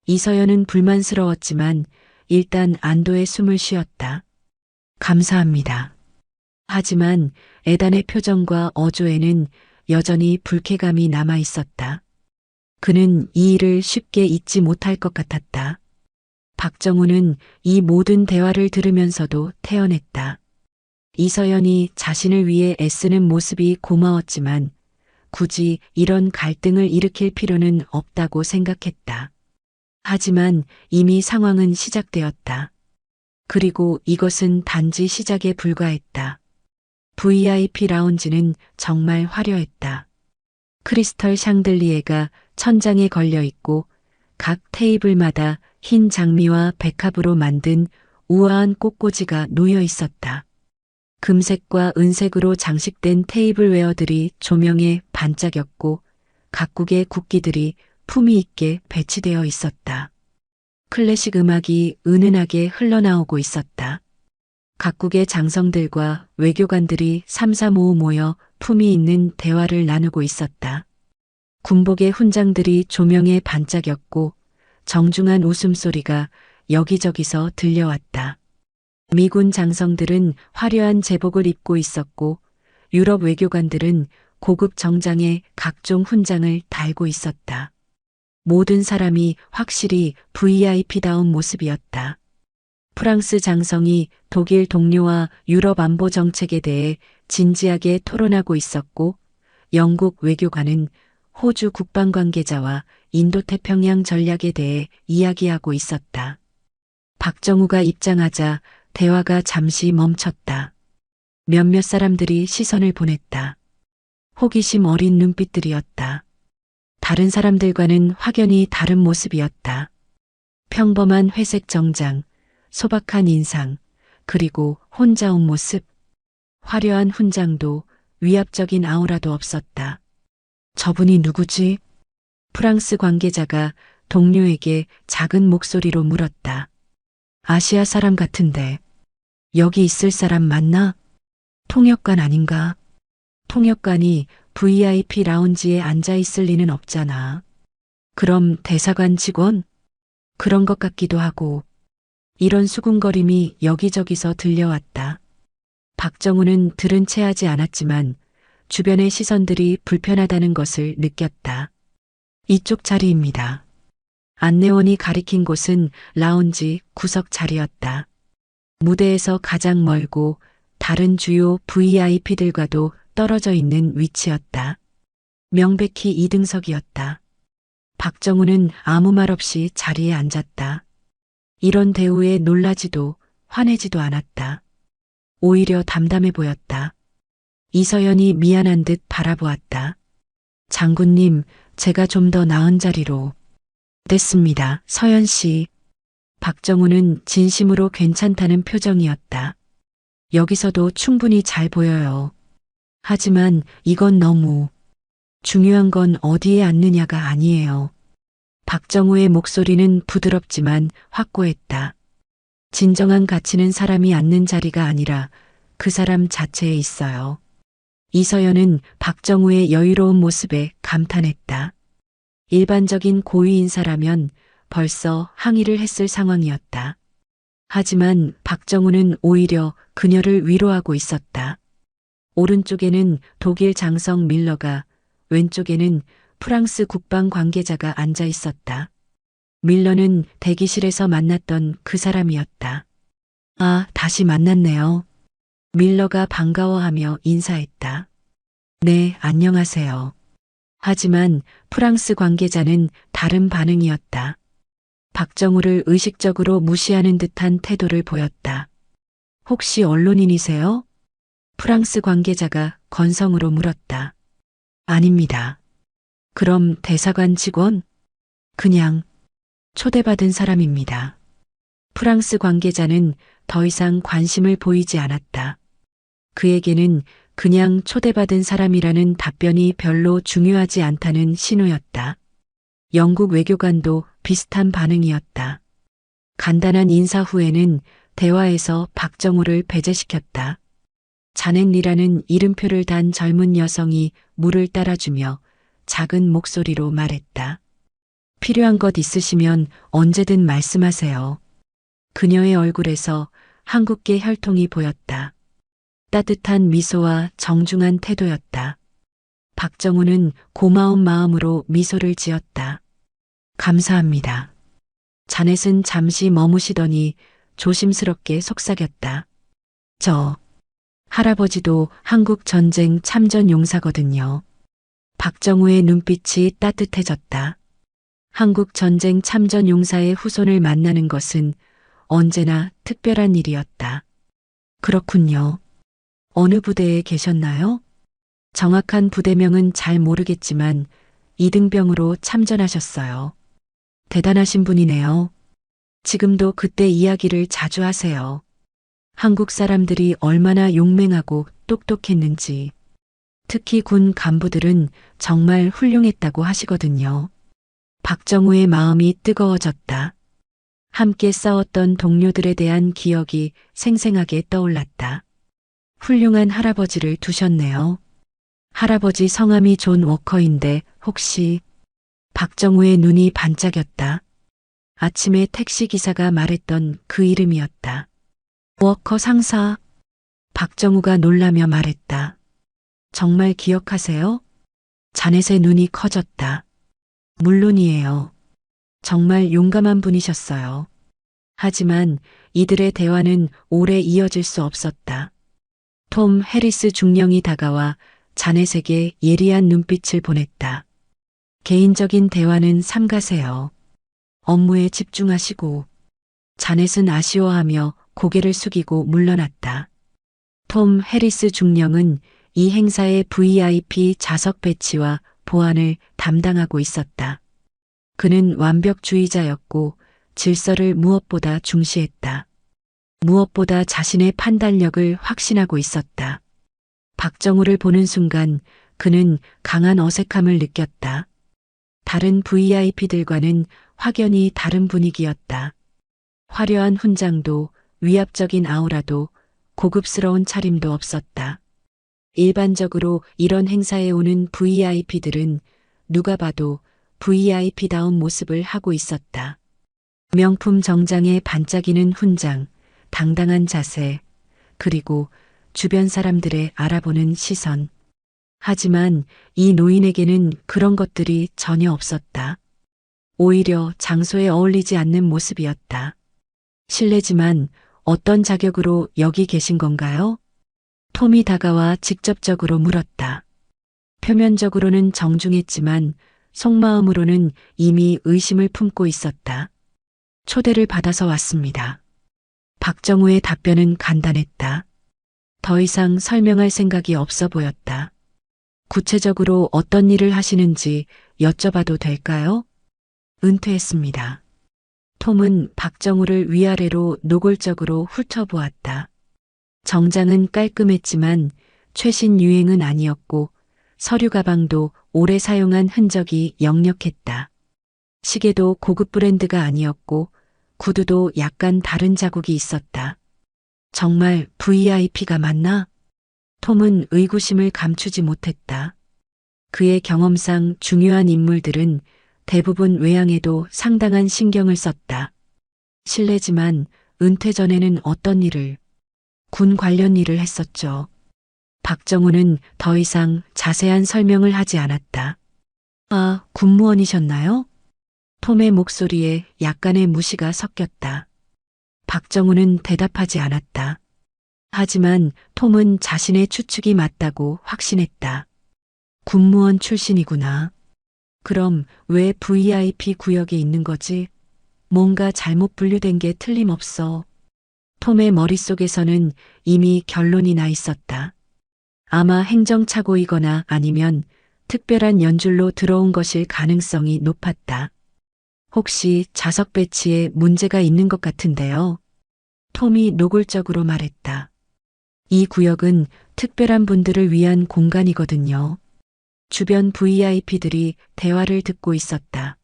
S2: 이서연은 불만스러웠지만 일단 안도의 숨을 쉬었다. 감사합니다. 하지만 애단의 표정과 어조에는 여전히 불쾌감이 남아 있었다. 그는 이 일을 쉽게 잊지 못할 것 같았다. 박정우는 이 모든 대화를 들으면서도 태연했다. 이서연이 자신을 위해 애쓰는 모습이 고마웠지만 굳이 이런 갈등을 일으킬 필요는 없다고 생각했다. 하지만 이미 상황은 시작되었다. 그리고 이것은 단지 시작에 불과했다. VIP 라운지는 정말 화려했다. 크리스털 샹들리에가 천장에 걸려 있고 각 테이블마다 흰 장미와 백합으로 만든 우아한 꽃꽂이가 놓여 있었다. 금색과 은색으로 장식된 테이블웨어들이 조명에 반짝였고 각국의 국기들이 품위 있게 배치되어 있었다. 클래식 음악이 은은하게 흘러나오고 있었다. 각국의 장성들과 외교관들이 삼삼오오 모여 품위 있는 대화를 나누고 있었다. 군복의 훈장들이 조명에 반짝였고 정중한 웃음소리가 여기저기서 들려왔다. 미군 장성들은 화려한 제복을 입고 있었고 유럽 외교관들은 고급 정장에 각종 훈장을 달고 있었다. 모든 사람이 확실히 VIP다운 모습이었다. 프랑스 장성이 독일 동료와 유럽 안보 정책에 대해 진지하게 토론하고 있었고 영국 외교관은 호주 국방 관계자와 인도태평양 전략에 대해 이야기하고 있었다. 박정우가 입장하자 대화가 잠시 멈췄다. 몇몇 사람들이 시선을 보냈다. 호기심 어린 눈빛들이었다. 다른 사람들과는 확연히 다른 모습이었다. 평범한 회색 정장, 소박한 인상, 그리고 혼자 온 모습. 화려한 훈장도 위압적인 아우라도 없었다. 저분이 누구지? 프랑스 관계자가 동료에게 작은 목소리로 물었다. 아시아 사람 같은데 여기 있을 사람 맞나? 통역관 아닌가? 통역관이 VIP 라운지에 앉아 있을 리는 없잖아. 그럼 대사관 직원? 그런 것 같기도 하고. 이런 수군거림이 여기저기서 들려왔다. 박정우는 들은 채 하지 않았지만 주변의 시선들이 불편하다는 것을 느꼈다. 이쪽 자리입니다. 안내원이 가리킨 곳은 라운지 구석 자리였다. 무대에서 가장 멀고 다른 주요 VIP들과도 떨어져 있는 위치였다. 명백히 2등석이었다. 박정우는 아무 말 없이 자리에 앉았다. 이런 대우에 놀라지도 화내지도 않았다. 오히려 담담해 보였다. 이서연이 미안한 듯 바라보았다. 장군님, 제가 좀 더 나은 자리로. 됐습니다, 서연 씨. 박정우는 진심으로 괜찮다는 표정이었다. 여기서도 충분히 잘 보여요. 하지만 이건 너무 중요한 건 어디에 앉느냐가 아니에요. 박정우의 목소리는 부드럽지만 확고했다. 진정한 가치는 사람이 앉는 자리가 아니라 그 사람 자체에 있어요. 이서연은 박정우의 여유로운 모습에 감탄했다. 일반적인 고위 인사라면 벌써 항의를 했을 상황이었다. 하지만 박정우는 오히려 그녀를 위로하고 있었다. 오른쪽에는 독일 장성 밀러가, 왼쪽에는 프랑스 국방 관계자가 앉아 있었다. 밀러는 대기실에서 만났던 그 사람이었다. 아, 다시 만났네요. 밀러가 반가워하며 인사했다. 네, 안녕하세요. 하지만 프랑스 관계자는 다른 반응이었다. 박정우를 의식적으로 무시하는 듯한 태도를 보였다. 혹시 언론인이세요? 프랑스 관계자가 건성으로 물었다. 아닙니다. 그럼 대사관 직원? 그냥 초대받은 사람입니다. 프랑스 관계자는 더 이상 관심을 보이지 않았다. 그에게는 그냥 초대받은 사람이라는 답변이 별로 중요하지 않다는 신호였다. 영국 외교관도 비슷한 반응이었다. 간단한 인사 후에는 대화에서 박정우를 배제시켰다. 자넨리라는 이름표를 단 젊은 여성이 물을 따라주며 작은 목소리로 말했다. 필요한 것 있으시면 언제든 말씀하세요. 그녀의 얼굴에서 한국계 혈통이 보였다. 따뜻한 미소와 정중한 태도였다. 박정우는 고마운 마음으로 미소를 지었다. 감사합니다. 자넷은 잠시 머무시더니 조심스럽게 속삭였다. 저 할아버지도 한국 전쟁 참전 용사거든요. 박정우의 눈빛이 따뜻해졌다. 한국 전쟁 참전 용사의 후손을 만나는 것은 언제나 특별한 일이었다. 그렇군요. 어느 부대에 계셨나요? 정확한 부대명은 잘 모르겠지만 이등병으로 참전하셨어요. 대단하신 분이네요. 지금도 그때 이야기를 자주 하세요. 한국 사람들이 얼마나 용맹하고 똑똑했는지. 특히 군 간부들은 정말 훌륭했다고 하시거든요. 박정우의 마음이 뜨거워졌다. 함께 싸웠던 동료들에 대한 기억이 생생하게 떠올랐다. 훌륭한 할아버지를 두셨네요. 할아버지 성함이 존 워커인데 혹시... 박정우의 눈이 반짝였다. 아침에 택시기사가 말했던 그 이름이었다. 워커 상사. 박정우가 놀라며 말했다. 정말 기억하세요? 자넷의 눈이 커졌다. 물론이에요. 정말 용감한 분이셨어요. 하지만 이들의 대화는 오래 이어질 수 없었다. 톰 해리스 중령이 다가와 자넷에게 예리한 눈빛을 보냈다. 개인적인 대화는 삼가세요. 업무에 집중하시고. 자넷은 아쉬워하며 고개를 숙이고 물러났다. 톰 해리스 중령은 이 행사의 VIP 좌석 배치와 보안을 담당하고 있었다. 그는 완벽주의자였고 질서를 무엇보다 중시했다. 무엇보다 자신의 판단력을 확신하고 있었다. 박정우를 보는 순간 그는 강한 어색함을 느꼈다. 다른 VIP들과는 확연히 다른 분위기였다. 화려한 훈장도 위압적인 아우라도 고급스러운 차림도 없었다. 일반적으로 이런 행사에 오는 VIP들은 누가 봐도 VIP다운 모습을 하고 있었다. 명품 정장에 반짝이는 훈장, 당당한 자세, 그리고 주변 사람들의 알아보는 시선. 하지만 이 노인에게는 그런 것들이 전혀 없었다. 오히려 장소에 어울리지 않는 모습이었다. 실례지만 어떤 자격으로 여기 계신 건가요? 톰이 다가와 직접적으로 물었다. 표면적으로는 정중했지만 속마음으로는 이미 의심을 품고 있었다. 초대를 받아서 왔습니다. 박정우의 답변은 간단했다. 더 이상 설명할 생각이 없어 보였다. 구체적으로 어떤 일을 하시는지 여쭤봐도 될까요? 은퇴했습니다. 톰은 박정우를 위아래로 노골적으로 훑어보았다. 정장은 깔끔했지만 최신 유행은 아니었고 서류 가방도 오래 사용한 흔적이 역력했다. 시계도 고급 브랜드가 아니었고 구두도 약간 다른 자국이 있었다. 정말 VIP가 맞나? 톰은 의구심을 감추지 못했다. 그의 경험상 중요한 인물들은 대부분 외양에도 상당한 신경을 썼다. 실례지만 은퇴 전에는 어떤 일을? 군 관련 일을 했었죠. 박정우는 더 이상 자세한 설명을 하지 않았다. 아, 군무원이셨나요? 톰의 목소리에 약간의 무시가 섞였다. 박정우는 대답하지 않았다. 하지만 톰은 자신의 추측이 맞다고 확신했다. 군무원 출신이구나. 그럼 왜 VIP 구역에 있는 거지? 뭔가 잘못 분류된 게 틀림없어. 톰의 머릿속에서는 이미 결론이 나 있었다. 아마 행정착오이거나 아니면 특별한 연줄로 들어온 것일 가능성이 높았다. 혹시 좌석 배치에 문제가 있는 것 같은데요. 톰이 노골적으로 말했다. 이 구역은 특별한 분들을 위한 공간이거든요. 주변 VIP들이 대화를 듣고 있었다.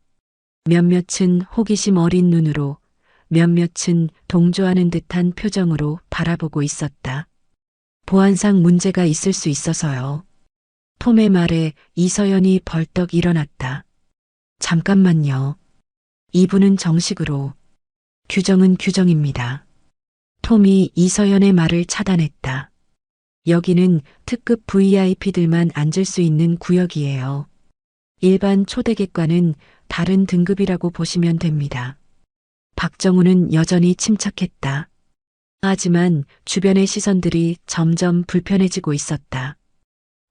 S2: 몇몇은 호기심 어린 눈으로, 몇몇은 동조하는 듯한 표정으로 바라보고 있었다. 보안상 문제가 있을 수 있어서요. 톰의 말에 이서연이 벌떡 일어났다. 잠깐만요. 이분은 정식으로. 규정은 규정입니다. 톰이 이서연의 말을 차단했다. 여기는 특급 VIP들만 앉을 수 있는 구역이에요. 일반 초대객과는 다른 등급이라고 보시면 됩니다. 박정우는 여전히 침착했다. 하지만 주변의 시선들이 점점 불편해지고 있었다.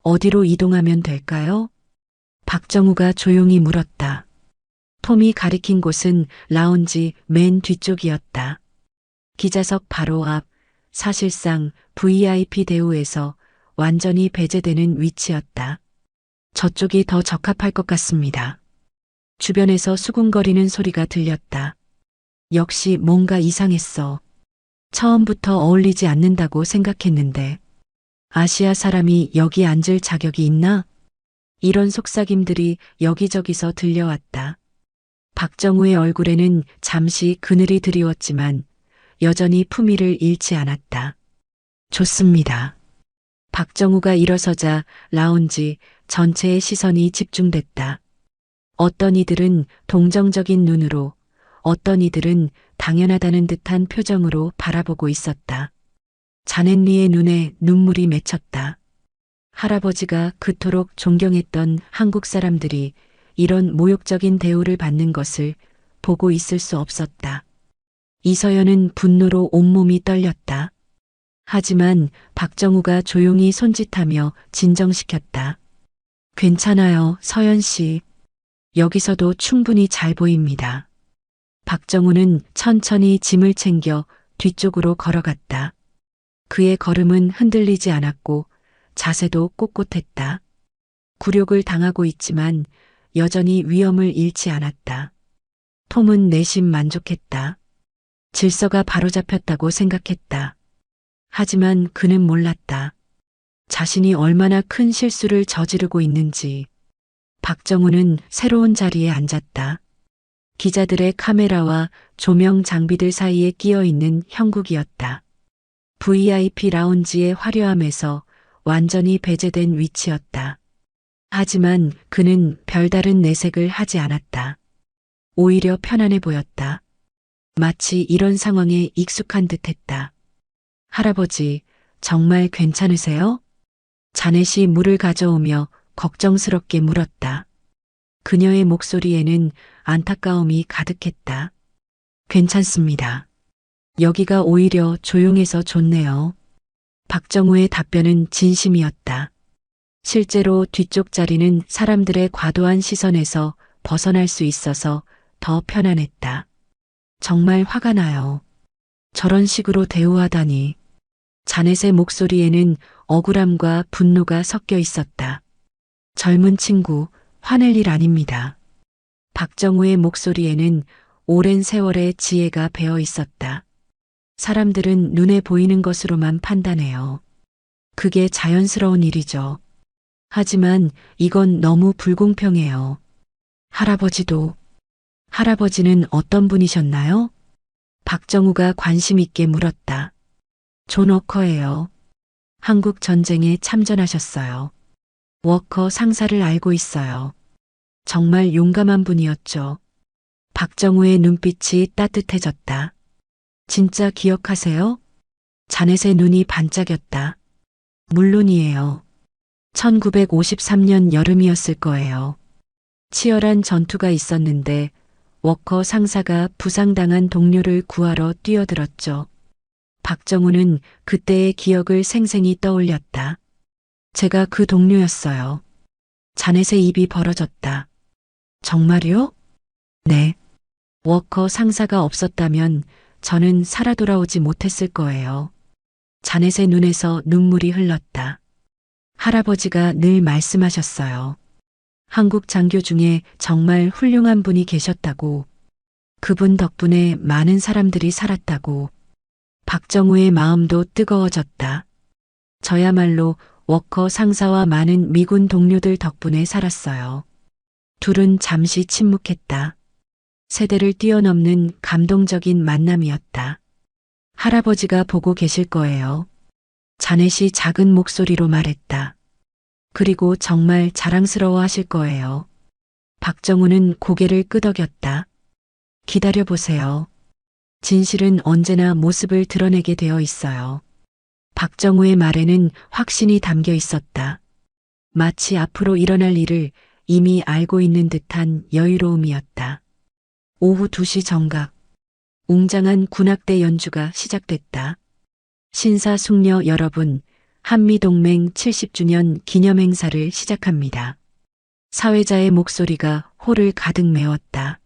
S2: 어디로 이동하면 될까요? 박정우가 조용히 물었다. 톰이 가리킨 곳은 라운지 맨 뒤쪽이었다. 기자석 바로 앞, 사실상 VIP 대우에서 완전히 배제되는 위치였다. 저쪽이 더 적합할 것 같습니다. 주변에서 수군거리는 소리가 들렸다. 역시 뭔가 이상했어. 처음부터 어울리지 않는다고 생각했는데 아시아 사람이 여기 앉을 자격이 있나? 이런 속삭임들이 여기저기서 들려왔다. 박정우의 얼굴에는 잠시 그늘이 드리웠지만 여전히 품위를 잃지 않았다. 좋습니다. 박정우가 일어서자 라운지 전체의 시선이 집중됐다. 어떤 이들은 동정적인 눈으로, 어떤 이들은 당연하다는 듯한 표정으로 바라보고 있었다. 자넷리의 눈에 눈물이 맺혔다. 할아버지가 그토록 존경했던 한국 사람들이 이런 모욕적인 대우를 받는 것을 보고 있을 수 없었다. 이서연은 분노로 온몸이 떨렸다. 하지만 박정우가 조용히 손짓하며 진정시켰다. 괜찮아요, 서연 씨. 여기서도 충분히 잘 보입니다. 박정우는 천천히 짐을 챙겨 뒤쪽으로 걸어갔다. 그의 걸음은 흔들리지 않았고 자세도 꼿꼿했다. 굴욕을 당하고 있지만 여전히 위엄을 잃지 않았다. 톰은 내심 만족했다. 질서가 바로잡혔다고 생각했다. 하지만 그는 몰랐다. 자신이 얼마나 큰 실수를 저지르고 있는지. 박정우는 새로운 자리에 앉았다. 기자들의 카메라와 조명 장비들 사이에 끼어 있는 형국이었다. VIP 라운지의 화려함에서 완전히 배제된 위치였다. 하지만 그는 별다른 내색을 하지 않았다. 오히려 편안해 보였다. 마치 이런 상황에 익숙한 듯했다. 할아버지, 정말 괜찮으세요? 자넷이 물을 가져오며 걱정스럽게 물었다. 그녀의 목소리에는 안타까움이 가득했다. 괜찮습니다. 여기가 오히려 조용해서 좋네요. 박정우의 답변은 진심이었다. 실제로 뒤쪽 자리는 사람들의 과도한 시선에서 벗어날 수 있어서 더 편안했다. 정말 화가 나요. 저런 식으로 대우하다니. 자넷의 목소리에는 억울함과 분노가 섞여 있었다. 젊은 친구, 화낼 일 아닙니다. 박정우의 목소리에는 오랜 세월의 지혜가 배어 있었다. 사람들은 눈에 보이는 것으로만 판단해요. 그게 자연스러운 일이죠. 하지만 이건 너무 불공평해요. 할아버지는 어떤 분이셨나요? 박정우가 관심 있게 물었다. 존 워커예요. 한국 전쟁에 참전하셨어요. 워커 상사를 알고 있어요. 정말 용감한 분이었죠. 박정우의 눈빛이 따뜻해졌다. 진짜 기억하세요? 자넷의 눈이 반짝였다. 물론이에요. 1953년 여름이었을 거예요. 치열한 전투가 있었는데 워커 상사가 부상당한 동료를 구하러 뛰어들었죠. 박정우는 그때의 기억을 생생히 떠올렸다. 제가 그 동료였어요. 자넷의 입이 벌어졌다. 정말요? 네. 워커 상사가 없었다면 저는 살아 돌아오지 못했을 거예요. 자넷의 눈에서 눈물이 흘렀다. 할아버지가 늘 말씀하셨어요. 한국 장교 중에 정말 훌륭한 분이 계셨다고. 그분 덕분에 많은 사람들이 살았다고. 박정우의 마음도 뜨거워졌다. 저야말로 워커 상사와 많은 미군 동료들 덕분에 살았어요. 둘은 잠시 침묵했다. 세대를 뛰어넘는 감동적인 만남이었다. 할아버지가 보고 계실 거예요. 자넷이 작은 목소리로 말했다. 그리고 정말 자랑스러워 하실 거예요. 박정우는 고개를 끄덕였다. 기다려보세요. 진실은 언제나 모습을 드러내게 되어 있어요. 박정우의 말에는 확신이 담겨 있었다. 마치 앞으로 일어날 일을 이미 알고 있는 듯한 여유로움이었다. 오후 2시 정각. 웅장한 군악대 연주가 시작됐다. 신사숙녀 여러분, 한미동맹 70주년 기념행사를 시작합니다. 사회자의 목소리가 홀을 가득 메웠다.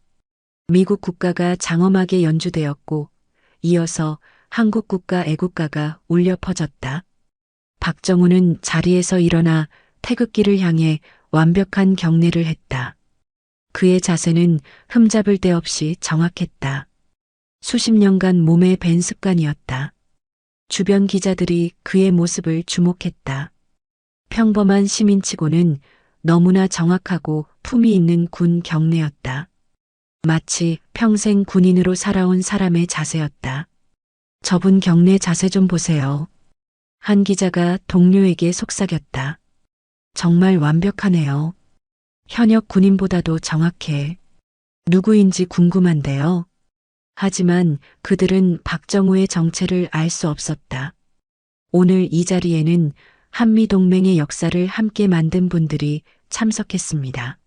S2: 미국 국가가 장엄하게 연주되었고 이어서 한국 국가 애국가가 울려 퍼졌다. 박정우는 자리에서 일어나 태극기를 향해 완벽한 경례를 했다. 그의 자세는 흠잡을 데 없이 정확했다. 수십 년간 몸에 밴 습관이었다. 주변 기자들이 그의 모습을 주목했다. 평범한 시민치고는 너무나 정확하고 품위 있는 군 경례였다. 마치 평생 군인으로 살아온 사람의 자세였다. 저분 경례 자세 좀 보세요. 한 기자가 동료에게 속삭였다. 정말 완벽하네요. 현역 군인보다도 정확해. 누구인지 궁금한데요. 하지만 그들은 박정우의 정체를 알 수 없었다. 오늘 이 자리에는 한미동맹의 역사를 함께 만든 분들이 참석했습니다.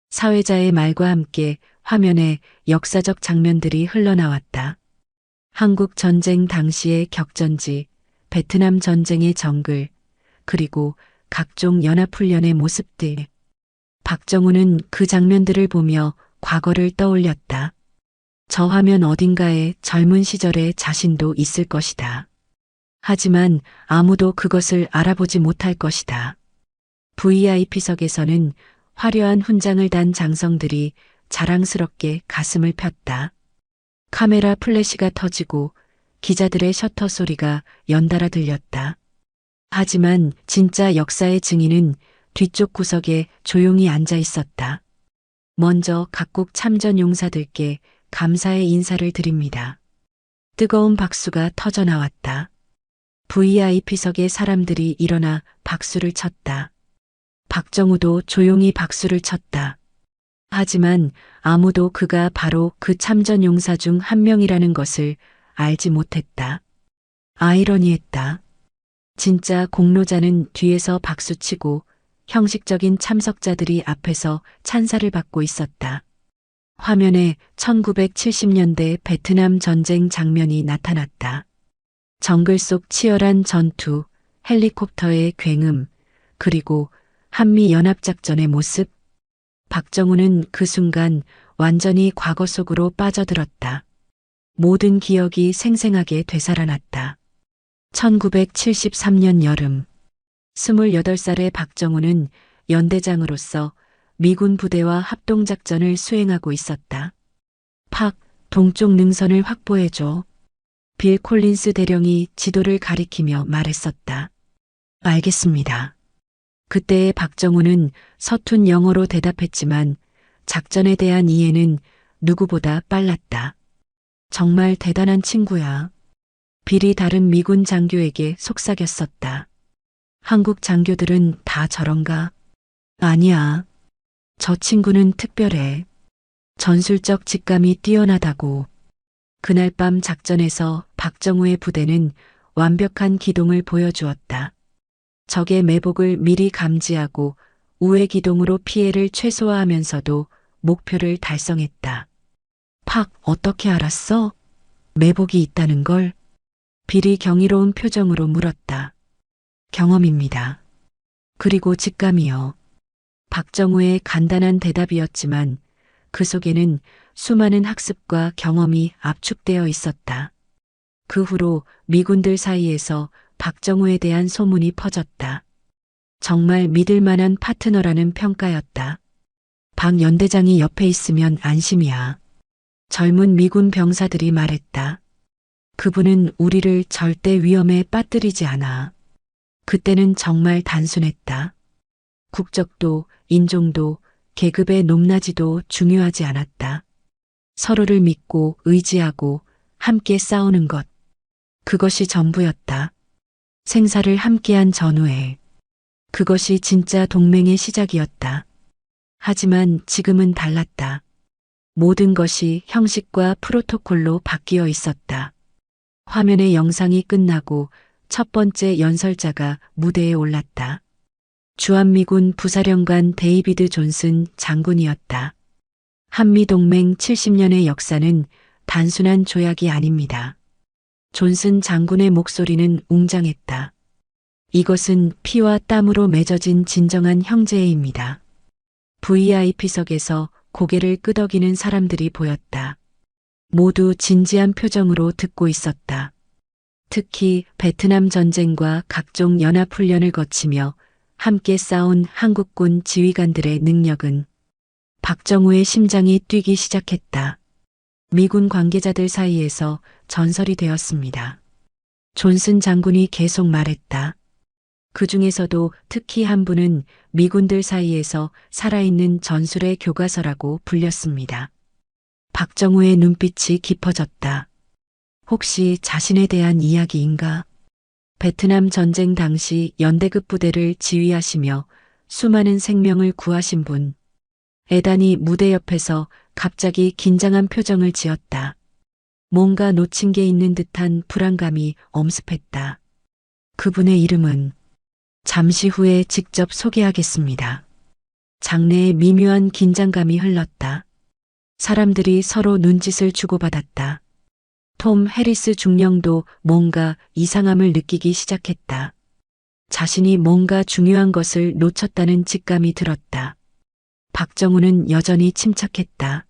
S2: 사회자의 말과 함께 화면에 역사적 장면들이 흘러나왔다. 한국 전쟁 당시의 격전지, 베트남 전쟁의 정글, 그리고 각종 연합훈련의 모습들. 박정우는 그 장면들을 보며 과거를 떠올렸다. 저 화면 어딘가에 젊은 시절의 자신도 있을 것이다. 하지만 아무도 그것을 알아보지 못할 것이다. VIP석에서는 화려한 훈장을 단 장성들이 자랑스럽게 가슴을 폈다. 카메라 플래시가 터지고 기자들의 셔터 소리가 연달아 들렸다. 하지만 진짜 역사의 증인은 뒤쪽 구석에 조용히 앉아 있었다. 먼저 각국 참전 용사들께 감사의 인사를 드립니다. 뜨거운 박수가 터져 나왔다. VIP석의 사람들이 일어나 박수를 쳤다. 박정우도 조용히 박수를 쳤다. 하지만 아무도 그가 바로 그 참전 용사 중 한 명이라는 것을 알지 못했다. 아이러니했다. 진짜 공로자는 뒤에서 박수치고 형식적인 참석자들이 앞에서 찬사를 받고 있었다. 화면에 1970년대 베트남 전쟁 장면이 나타났다. 정글 속 치열한 전투, 헬리콥터의 굉음, 그리고 한미연합작전의 모습. 박정우는 그 순간 완전히 과거 속으로 빠져들었다. 모든 기억이 생생하게 되살아났다. 1973년 여름, 28살의 박정우는 연대장으로서 미군 부대와 합동작전을 수행하고 있었다. 팍, 동쪽 능선을 확보해줘. 빌 콜린스 대령이 지도를 가리키며 말했었다. 알겠습니다. 그때의 박정우는 서툰 영어로 대답했지만 작전에 대한 이해는 누구보다 빨랐다. 정말 대단한 친구야. 빌이 다른 미군 장교에게 속삭였었다. 한국 장교들은 다 저런가? 아니야. 저 친구는 특별해. 전술적 직감이 뛰어나다고. 그날 밤 작전에서 박정우의 부대는 완벽한 기동을 보여주었다. 적의 매복을 미리 감지하고 우회 기동으로 피해를 최소화하면서도 목표를 달성했다. 팍, 어떻게 알았어? 매복이 있다는 걸? 빌이 경이로운 표정으로 물었다. 경험입니다. 그리고 직감이요. 박정우의 간단한 대답이었지만 그 속에는 수많은 학습과 경험이 압축되어 있었다. 그 후로 미군들 사이에서 박정우에 대한 소문이 퍼졌다. 정말 믿을 만한 파트너라는 평가였다. 박 연대장이 옆에 있으면 안심이야. 젊은 미군 병사들이 말했다. 그분은 우리를 절대 위험에 빠뜨리지 않아. 그때는 정말 단순했다. 국적도, 인종도, 계급의 높낮이도 중요하지 않았다. 서로를 믿고 의지하고 함께 싸우는 것. 그것이 전부였다. 생사를 함께한 전후에. 그것이 진짜 동맹의 시작이었다. 하지만 지금은 달랐다. 모든 것이 형식과 프로토콜로 바뀌어 있었다. 화면의 영상이 끝나고 첫 번째 연설자가 무대에 올랐다. 주한미군 부사령관 데이비드 존슨 장군이었다. 한미동맹 70년의 역사는 단순한 조약이 아닙니다. 존슨 장군의 목소리는 웅장했다. 이것은 피와 땀으로 맺어진 진정한 형제애입니다. VIP석에서 고개를 끄덕이는 사람들이 보였다. 모두 진지한 표정으로 듣고 있었다. 특히 베트남 전쟁과 각종 연합훈련을 거치며 함께 싸운 한국군 지휘관들의 능력은 박정우의 심장이 뛰기 시작했다. 미군 관계자들 사이에서 전설이 되었습니다. 존슨 장군이 계속 말했다. 그 중에서도 특히 한 분은 미군들 사이에서 살아있는 전술의 교과서라고 불렸습니다. 박정우의 눈빛이 깊어졌다. 혹시 자신에 대한 이야기인가? 베트남 전쟁 당시 연대급 부대를 지휘하시며 수많은 생명을 구하신 분. 에단이 무대 옆에서 갑자기 긴장한 표정을 지었다. 뭔가 놓친 게 있는 듯한 불안감이 엄습했다. 그분의 이름은 잠시 후에 직접 소개하겠습니다. 장내에 미묘한 긴장감이 흘렀다. 사람들이 서로 눈짓을 주고받았다. 톰 해리스 중령도 뭔가 이상함을 느끼기 시작했다. 자신이 뭔가 중요한 것을 놓쳤다는 직감이 들었다. 박정우는 여전히 침착했다.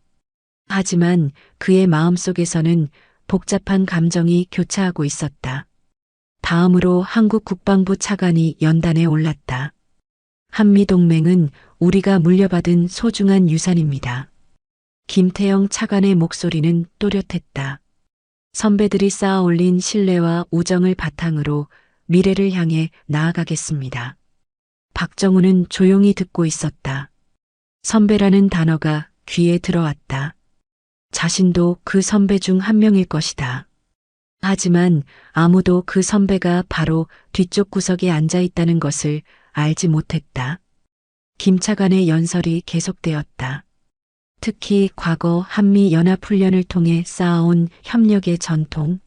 S2: 하지만 그의 마음속에서는 복잡한 감정이 교차하고 있었다. 다음으로 한국 국방부 차관이 연단에 올랐다. 한미동맹은 우리가 물려받은 소중한 유산입니다. 김태영 차관의 목소리는 또렷했다. 선배들이 쌓아 올린 신뢰와 우정을 바탕으로 미래를 향해 나아가겠습니다. 박정우는 조용히 듣고 있었다. 선배라는 단어가 귀에 들어왔다. 자신도 그 선배 중 한 명일 것이다. 하지만 아무도 그 선배가 바로 뒤쪽 구석에 앉아 있다는 것을 알지 못했다. 김 차관의 연설이 계속되었다. 특히 과거 한미연합훈련을 통해 쌓아온 협력의 전통.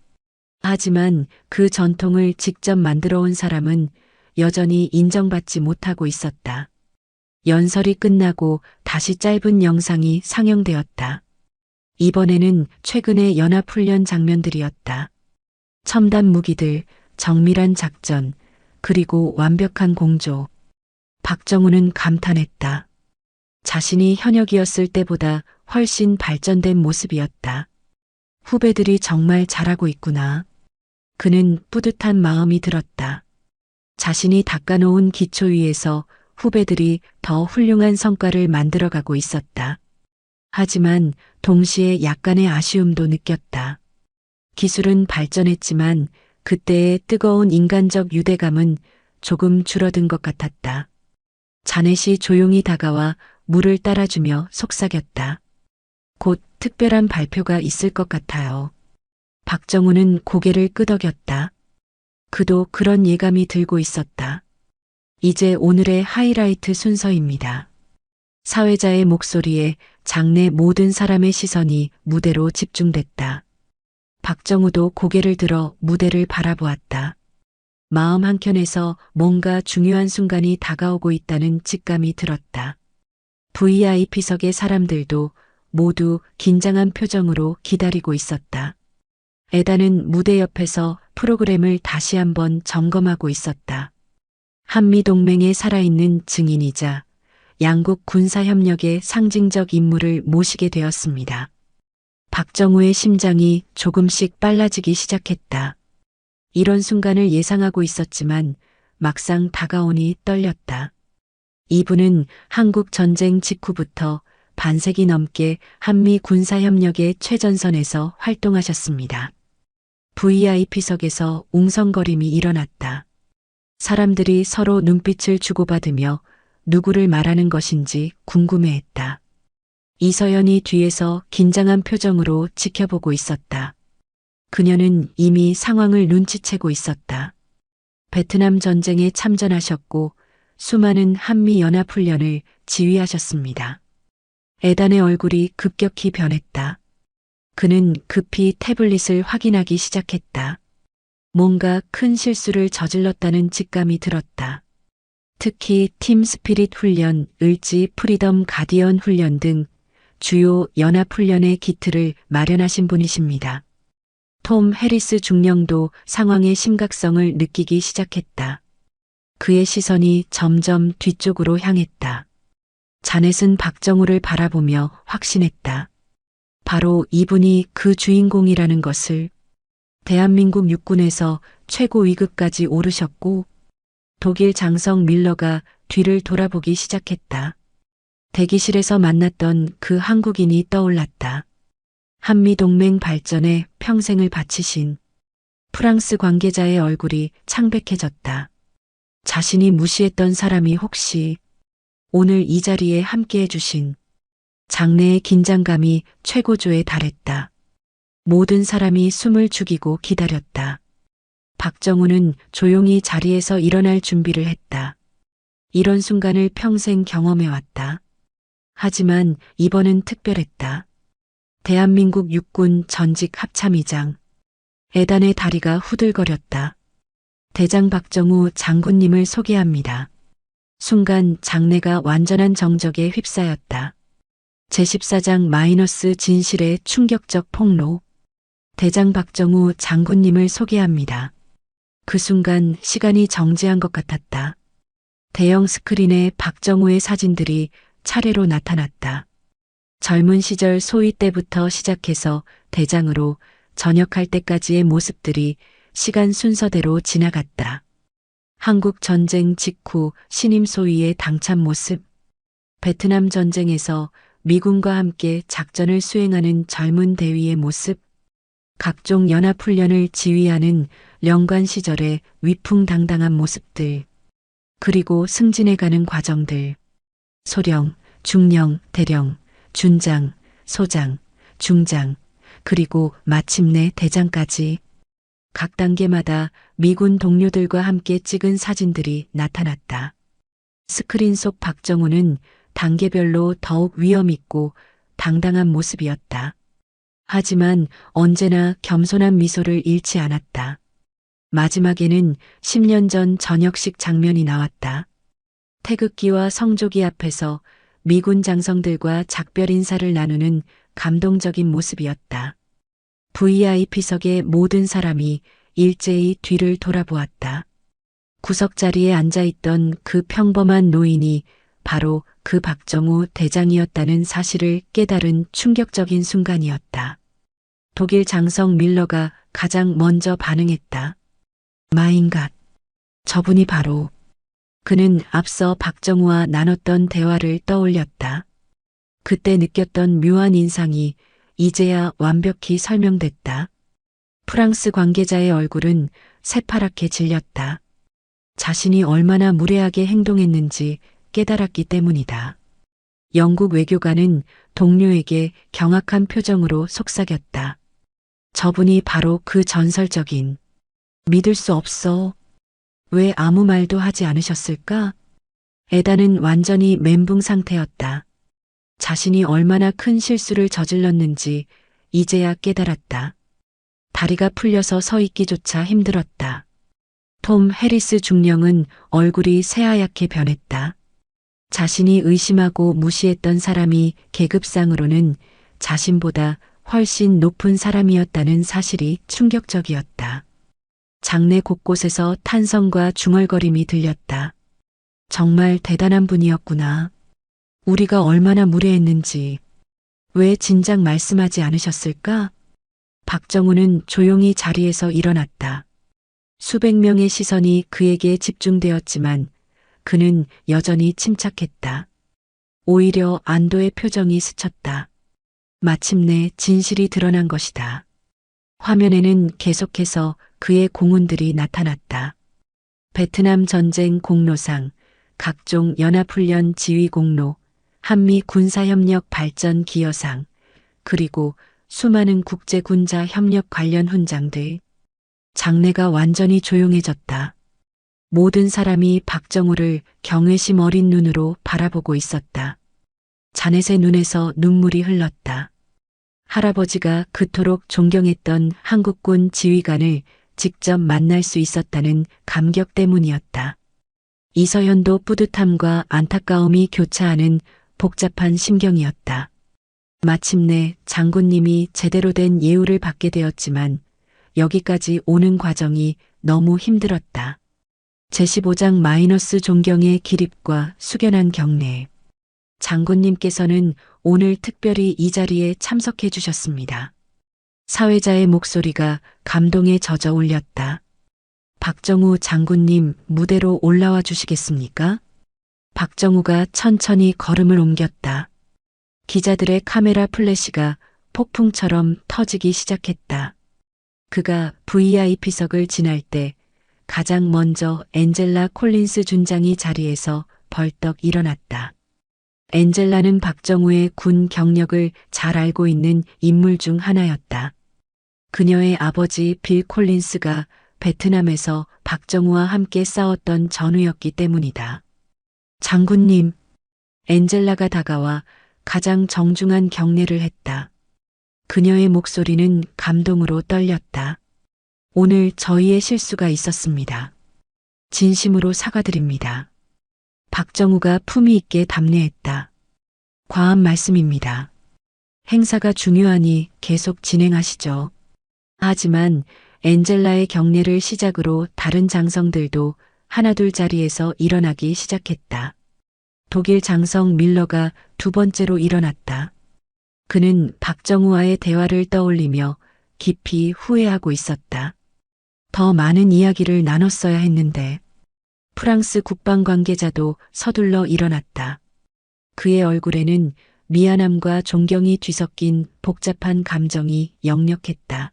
S2: 하지만 그 전통을 직접 만들어 온 사람은 여전히 인정받지 못하고 있었다. 연설이 끝나고 다시 짧은 영상이 상영되었다. 이번에는 최근의 연합훈련 장면들이었다. 첨단 무기들, 정밀한 작전, 그리고 완벽한 공조. 박정우는 감탄했다. 자신이 현역이었을 때보다 훨씬 발전된 모습이었다. 후배들이 정말 잘하고 있구나. 그는 뿌듯한 마음이 들었다. 자신이 닦아놓은 기초 위에서 후배들이 더 훌륭한 성과를 만들어가고 있었다. 하지만 동시에 약간의 아쉬움도 느꼈다. 기술은 발전했지만 그때의 뜨거운 인간적 유대감은 조금 줄어든 것 같았다. 자넷이 조용히 다가와 물을 따라주며 속삭였다. 곧 특별한 발표가 있을 것 같아요. 박정우는 고개를 끄덕였다. 그도 그런 예감이 들고 있었다. 이제 오늘의 하이라이트 순서입니다. 사회자의 목소리에 장내 모든 사람의 시선이 무대로 집중됐다. 박정우도 고개를 들어 무대를 바라보았다. 마음 한켠에서 뭔가 중요한 순간이 다가오고 있다는 직감이 들었다. VIP석의 사람들도 모두 긴장한 표정으로 기다리고 있었다. 에다는 무대 옆에서 프로그램을 다시 한번 점검하고 있었다. 한미동맹의 살아있는 증인이자 양국 군사협력의 상징적 인물을 모시게 되었습니다. 박정우의 심장이 조금씩 빨라지기 시작했다. 이런 순간을 예상하고 있었지만 막상 다가오니 떨렸다. 이분은 한국 전쟁 직후부터 반세기 넘게 한미 군사협력의 최전선에서 활동하셨습니다. VIP석에서 웅성거림이 일어났다. 사람들이 서로 눈빛을 주고받으며 누구를 말하는 것인지 궁금해했다. 이서연이 뒤에서 긴장한 표정으로 지켜보고 있었다. 그녀는 이미 상황을 눈치채고 있었다. 베트남 전쟁에 참전하셨고 수많은 한미연합훈련을 지휘하셨습니다. 에단의 얼굴이 급격히 변했다. 그는 급히 태블릿을 확인하기 시작했다. 뭔가 큰 실수를 저질렀다는 직감이 들었다. 특히 팀 스피릿 훈련, 을지 프리덤 가디언 훈련 등 주요 연합훈련의 기틀을 마련하신 분이십니다. 톰 해리스 중령도 상황의 심각성을 느끼기 시작했다. 그의 시선이 점점 뒤쪽으로 향했다. 자넷은 박정우를 바라보며 확신했다. 바로 이분이 그 주인공이라는 것을. 대한민국 육군에서 최고 위급까지 오르셨고 독일 장성 밀러가 뒤를 돌아보기 시작했다. 대기실에서 만났던 그 한국인이 떠올랐다. 한미동맹 발전에 평생을 바치신 프랑스 관계자의 얼굴이 창백해졌다. 자신이 무시했던 사람이 혹시 오늘 이 자리에 함께해 주신. 장내의 긴장감이 최고조에 달했다. 모든 사람이 숨을 죽이고 기다렸다. 박정우는 조용히 자리에서 일어날 준비를 했다. 이런 순간을 평생 경험해왔다. 하지만 이번은 특별했다. 대한민국 육군 전직 합참의장. 에단의 다리가 후들거렸다. 대장 박정우 장군님을 소개합니다. 순간 장내가 완전한 정적에 휩싸였다. 제14장 마이너스 진실의 충격적 폭로. 대장 박정우 장군님을 소개합니다. 그 순간 시간이 정지한 것 같았다. 대형 스크린에 박정우의 사진들이 차례로 나타났다. 젊은 시절 소위 때부터 시작해서 대장으로 전역할 때까지의 모습들이 시간 순서대로 지나갔다. 한국 전쟁 직후 신임 소위의 당찬 모습, 베트남 전쟁에서 미군과 함께 작전을 수행하는 젊은 대위의 모습, 각종 연합훈련을 지휘하는 령관 시절의 위풍당당한 모습들, 그리고 승진해가는 과정들, 소령, 중령, 대령, 준장, 소장, 중장, 그리고 마침내 대장까지 각 단계마다 미군 동료들과 함께 찍은 사진들이 나타났다. 스크린 속 박정우는 단계별로 더욱 위엄있고 당당한 모습이었다. 하지만 언제나 겸손한 미소를 잃지 않았다. 마지막에는 10년 전 저녁식 장면이 나왔다. 태극기와 성조기 앞에서 미군 장성들과 작별 인사를 나누는 감동적인 모습이었다. VIP석의 모든 사람이 일제히 뒤를 돌아보았다. 구석자리에 앉아있던 그 평범한 노인이 바로 그 박정우 대장이었다는 사실을 깨달은 충격적인 순간이었다. 독일 장성 밀러가 가장 먼저 반응했다. 마인갓. 저분이 바로. 그는 앞서 박정우와 나눴던 대화를 떠올렸다. 그때 느꼈던 묘한 인상이 이제야 완벽히 설명됐다. 프랑스 관계자의 얼굴은 새파랗게 질렸다. 자신이 얼마나 무례하게 행동했는지 깨달았기 때문이다. 영국 외교관은 동료에게 경악한 표정으로 속삭였다. 저분이 바로 그 전설적인 믿을 수 없어. 왜 아무 말도 하지 않으셨을까? 에다는 완전히 멘붕 상태였다. 자신이 얼마나 큰 실수를 저질렀는지 이제야 깨달았다. 다리가 풀려서 서 있기조차 힘들었다. 톰 해리스 중령은 얼굴이 새하얗게 변했다. 자신이 의심하고 무시했던 사람이 계급상으로는 자신보다 훨씬 높은 사람이었다는 사실이 충격적이었다. 장내 곳곳에서 탄성과 중얼거림이 들렸다. 정말 대단한 분이었구나. 우리가 얼마나 무례했는지. 왜 진작 말씀하지 않으셨을까? 박정우는 조용히 자리에서 일어났다. 수백 명의 시선이 그에게 집중되었지만 그는 여전히 침착했다. 오히려 안도의 표정이 스쳤다. 마침내 진실이 드러난 것이다. 화면에는 계속해서 그의 공훈들이 나타났다. 베트남 전쟁 공로상, 각종 연합훈련 지휘 공로, 한미 군사협력 발전 기여상, 그리고 수많은 국제군자 협력 관련 훈장들. 장내가 완전히 조용해졌다. 모든 사람이 박정우를 경외심 어린 눈으로 바라보고 있었다. 자넷의 눈에서 눈물이 흘렀다. 할아버지가 그토록 존경했던 한국군 지휘관을 직접 만날 수 있었다는 감격 때문이었다. 이서현도 뿌듯함과 안타까움이 교차하는 복잡한 심경이었다. 마침내 장군님이 제대로 된 예우를 받게 되었지만 여기까지 오는 과정이 너무 힘들었다. 제15장 마이너스 존경의 기립과 숙연한 경례. 장군님께서는 오늘 특별히 이 자리에 참석해 주셨습니다. 사회자의 목소리가 감동에 젖어 울렸다. 박정우 장군님 무대로 올라와 주시겠습니까? 박정우가 천천히 걸음을 옮겼다. 기자들의 카메라 플래시가 폭풍처럼 터지기 시작했다. 그가 VIP석을 지날 때 가장 먼저 엔젤라 콜린스 준장이 자리에서 벌떡 일어났다. 엔젤라는 박정우의 군 경력을 잘 알고 있는 인물 중 하나였다. 그녀의 아버지 빌 콜린스가 베트남에서 박정우와 함께 싸웠던 전우였기 때문이다. 장군님, 엔젤라가 다가와 가장 정중한 경례를 했다. 그녀의 목소리는 감동으로 떨렸다. 오늘 저희의 실수가 있었습니다. 진심으로 사과드립니다. 박정우가 품위 있게 답례했다. 과한 말씀입니다. 행사가 중요하니 계속 진행하시죠. 하지만 엔젤라의 경례를 시작으로 다른 장성들도 하나둘 자리에서 일어나기 시작했다. 독일 장성 밀러가 두 번째로 일어났다. 그는 박정우와의 대화를 떠올리며 깊이 후회하고 있었다. 더 많은 이야기를 나눴어야 했는데. 프랑스 국방 관계자도 서둘러 일어났다. 그의 얼굴에는 미안함과 존경이 뒤섞인 복잡한 감정이 역력했다.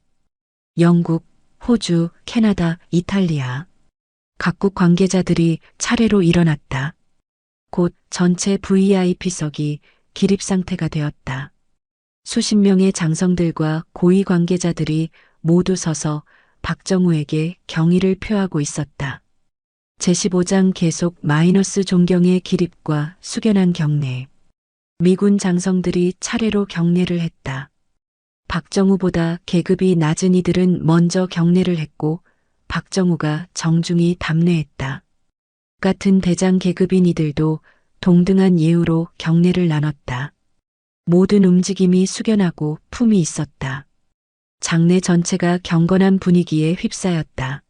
S2: 영국, 호주, 캐나다, 이탈리아. 각국 관계자들이 차례로 일어났다. 곧 전체 VIP석이 기립 상태가 되었다. 수십 명의 장성들과 고위 관계자들이 모두 서서 박정우에게 경의를 표하고 있었다. 제15장 계속 마이너스 존경의 기립과 숙연한 경례. 미군 장성들이 차례로 경례를 했다. 박정우보다 계급이 낮은 이들은 먼저 경례를 했고 박정우가 정중히 답례했다. 같은 대장 계급인 이들도 동등한 예우로 경례를 나눴다. 모든 움직임이 숙연하고 품이 있었다. 장내 전체가 경건한 분위기에 휩싸였다.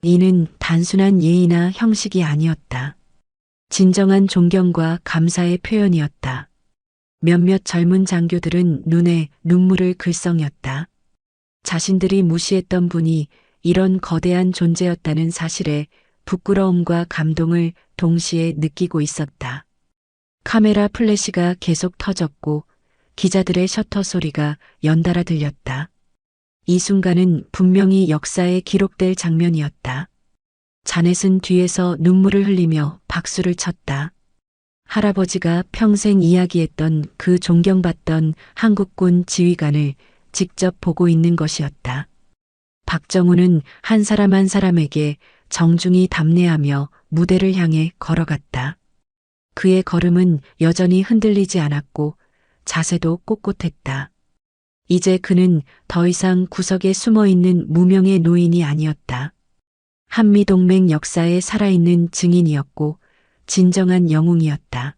S2: 이는 단순한 예의나 형식이 아니었다. 진정한 존경과 감사의 표현이었다. 몇몇 젊은 장교들은 눈에 눈물을 글썽였다. 자신들이 무시했던 분이 이런 거대한 존재였다는 사실에 부끄러움과 감동을 동시에 느끼고 있었다. 카메라 플래시가 계속 터졌고 기자들의 셔터 소리가 연달아 들렸다. 이 순간은 분명히 역사에 기록될 장면이었다. 자넷은 뒤에서 눈물을 흘리며 박수를 쳤다. 할아버지가 평생 이야기했던 그 존경받던 한국군 지휘관을 직접 보고 있는 것이었다. 박정우는 한 사람 한 사람에게 정중히 답례하며 무대를 향해 걸어갔다. 그의 걸음은 여전히 흔들리지 않았고 자세도 꼿꼿했다. 이제 그는 더 이상 구석에 숨어 있는 무명의 노인이 아니었다. 한미동맹 역사에 살아있는 증인이었고 진정한 영웅이었다.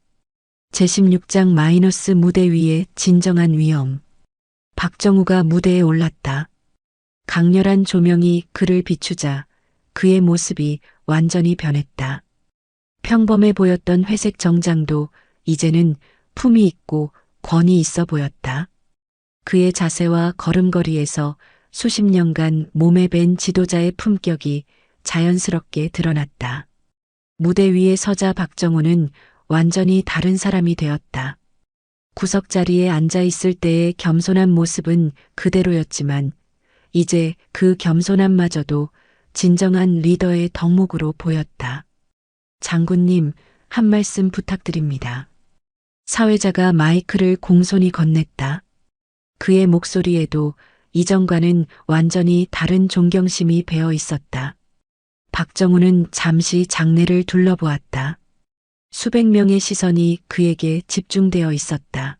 S2: 제16장 마이너스 무대 위의 진정한 위엄. 박정우가 무대에 올랐다. 강렬한 조명이 그를 비추자 그의 모습이 완전히 변했다. 평범해 보였던 회색 정장도 이제는 품이 있고 권위 있어 보였다. 그의 자세와 걸음걸이에서 수십 년간 몸에 밴 지도자의 품격이 자연스럽게 드러났다. 무대 위에 서자 박정우는 완전히 다른 사람이 되었다. 구석자리에 앉아 있을 때의 겸손한 모습은 그대로였지만 이제 그 겸손함마저도 진정한 리더의 덕목으로 보였다. 장군님, 한 말씀 부탁드립니다. 사회자가 마이크를 공손히 건넸다. 그의 목소리에도 이전과는 완전히 다른 존경심이 배어 있었다. 박정우는 잠시 장내를 둘러보았다. 수백 명의 시선이 그에게 집중되어 있었다.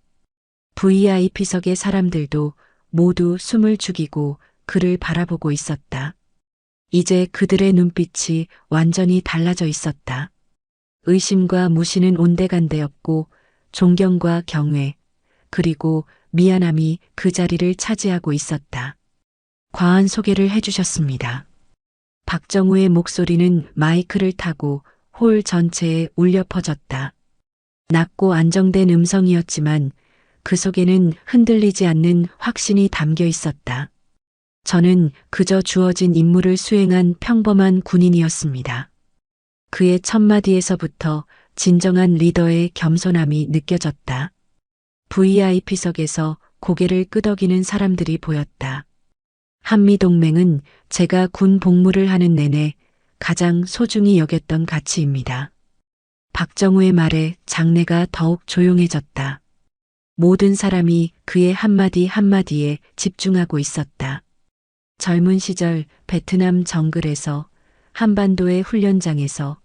S2: VIP석의 사람들도 모두 숨을 죽이고 그를 바라보고 있었다. 이제 그들의 눈빛이 완전히 달라져 있었다. 의심과 무시는 온데간데였고 존경과 경외, 그리고 미안함이 그 자리를 차지하고 있었다. 과한 소개를 해주셨습니다. 박정우의 목소리는 마이크를 타고 홀 전체에 울려 퍼졌다. 낮고 안정된 음성이었지만 그 속에는 흔들리지 않는 확신이 담겨 있었다. 저는 그저 주어진 임무를 수행한 평범한 군인이었습니다. 그의 첫 마디에서부터 진정한 리더의 겸손함이 느껴졌다. VIP석에서 고개를 끄덕이는 사람들이 보였다. 한미동맹은 제가 군 복무를 하는 내내 가장 소중히 여겼던 가치입니다. 박정우의 말에 장내가 더욱 조용해졌다. 모든 사람이 그의 한마디 한마디에 집중하고 있었다. 젊은 시절 베트남 정글에서 한반도의 훈련장에서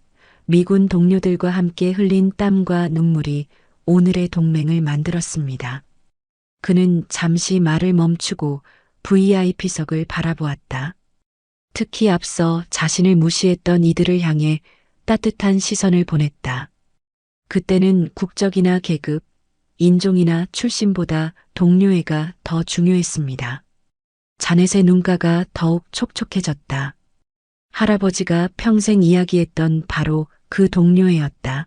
S2: 미군 동료들과 함께 흘린 땀과 눈물이 오늘의 동맹을 만들었습니다. 그는 잠시 말을 멈추고 VIP석을 바라보았다. 특히 앞서 자신을 무시했던 이들을 향해 따뜻한 시선을 보냈다. 그때는 국적이나 계급, 인종이나 출신보다 동료애가 더 중요했습니다. 자넷의 눈가가 더욱 촉촉해졌다. 할아버지가 평생 이야기했던 바로 그 동료애였다.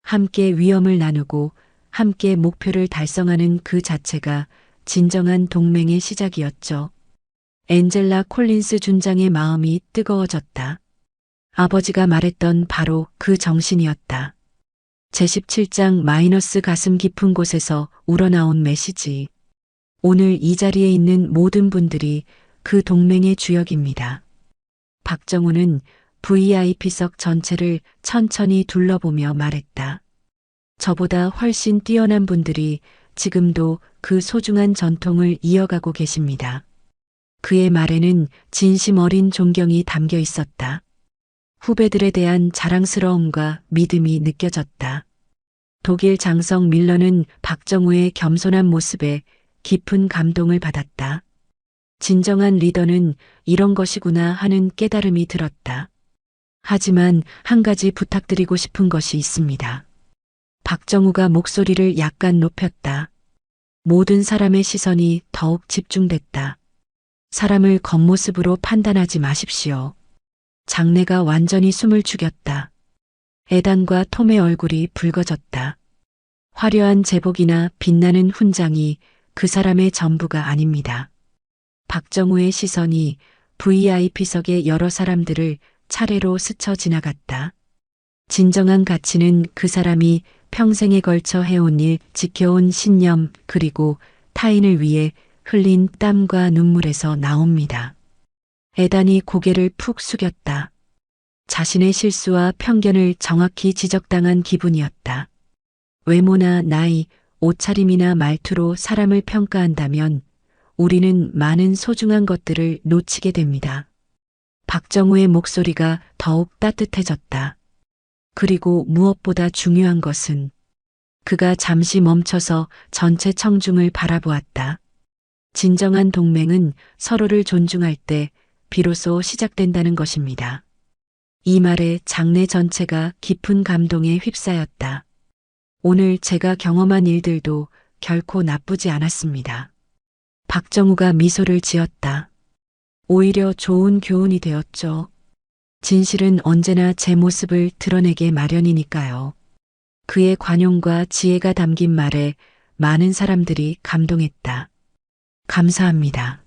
S2: 함께 위험을 나누고 함께 목표를 달성하는 그 자체가 진정한 동맹의 시작이었죠. 엔젤라 콜린스 준장의 마음이 뜨거워졌다. 아버지가 말했던 바로 그 정신이었다. 제17장 마이너스 가슴 깊은 곳에서 우러나온 메시지. 오늘 이 자리에 있는 모든 분들이 그 동맹의 주역입니다. 박정우는 VIP석 전체를 천천히 둘러보며 말했다. 저보다 훨씬 뛰어난 분들이 지금도 그 소중한 전통을 이어가고 계십니다. 그의 말에는 진심 어린 존경이 담겨 있었다. 후배들에 대한 자랑스러움과 믿음이 느껴졌다. 독일 장성 밀러는 박정우의 겸손한 모습에 깊은 감동을 받았다. 진정한 리더는 이런 것이구나 하는 깨달음이 들었다. 하지만 한 가지 부탁드리고 싶은 것이 있습니다. 박정우가 목소리를 약간 높였다. 모든 사람의 시선이 더욱 집중됐다. 사람을 겉모습으로 판단하지 마십시오. 장내가 완전히 숨을 죽였다. 에단과 톰의 얼굴이 붉어졌다. 화려한 제복이나 빛나는 훈장이 그 사람의 전부가 아닙니다. 박정우의 시선이 VIP석의 여러 사람들을 차례로 스쳐 지나갔다. 진정한 가치는 그 사람이 평생에 걸쳐 해온 일, 지켜온 신념, 그리고 타인을 위해 흘린 땀과 눈물에서 나옵니다. 에단이 고개를 푹 숙였다. 자신의 실수와 편견을 정확히 지적당한 기분이었다. 외모나 나이, 옷차림이나 말투로 사람을 평가한다면 우리는 많은 소중한 것들을 놓치게 됩니다. 박정우의 목소리가 더욱 따뜻해졌다. 그리고 무엇보다 중요한 것은 그가 잠시 멈춰서 전체 청중을 바라보았다. 진정한 동맹은 서로를 존중할 때 비로소 시작된다는 것입니다. 이 말에 장내 전체가 깊은 감동에 휩싸였다. 오늘 제가 경험한 일들도 결코 나쁘지 않았습니다. 박정우가 미소를 지었다. 오히려 좋은 교훈이 되었죠. 진실은 언제나 제 모습을 드러내게 마련이니까요. 그의 관용과 지혜가 담긴 말에 많은 사람들이 감동했다. 감사합니다.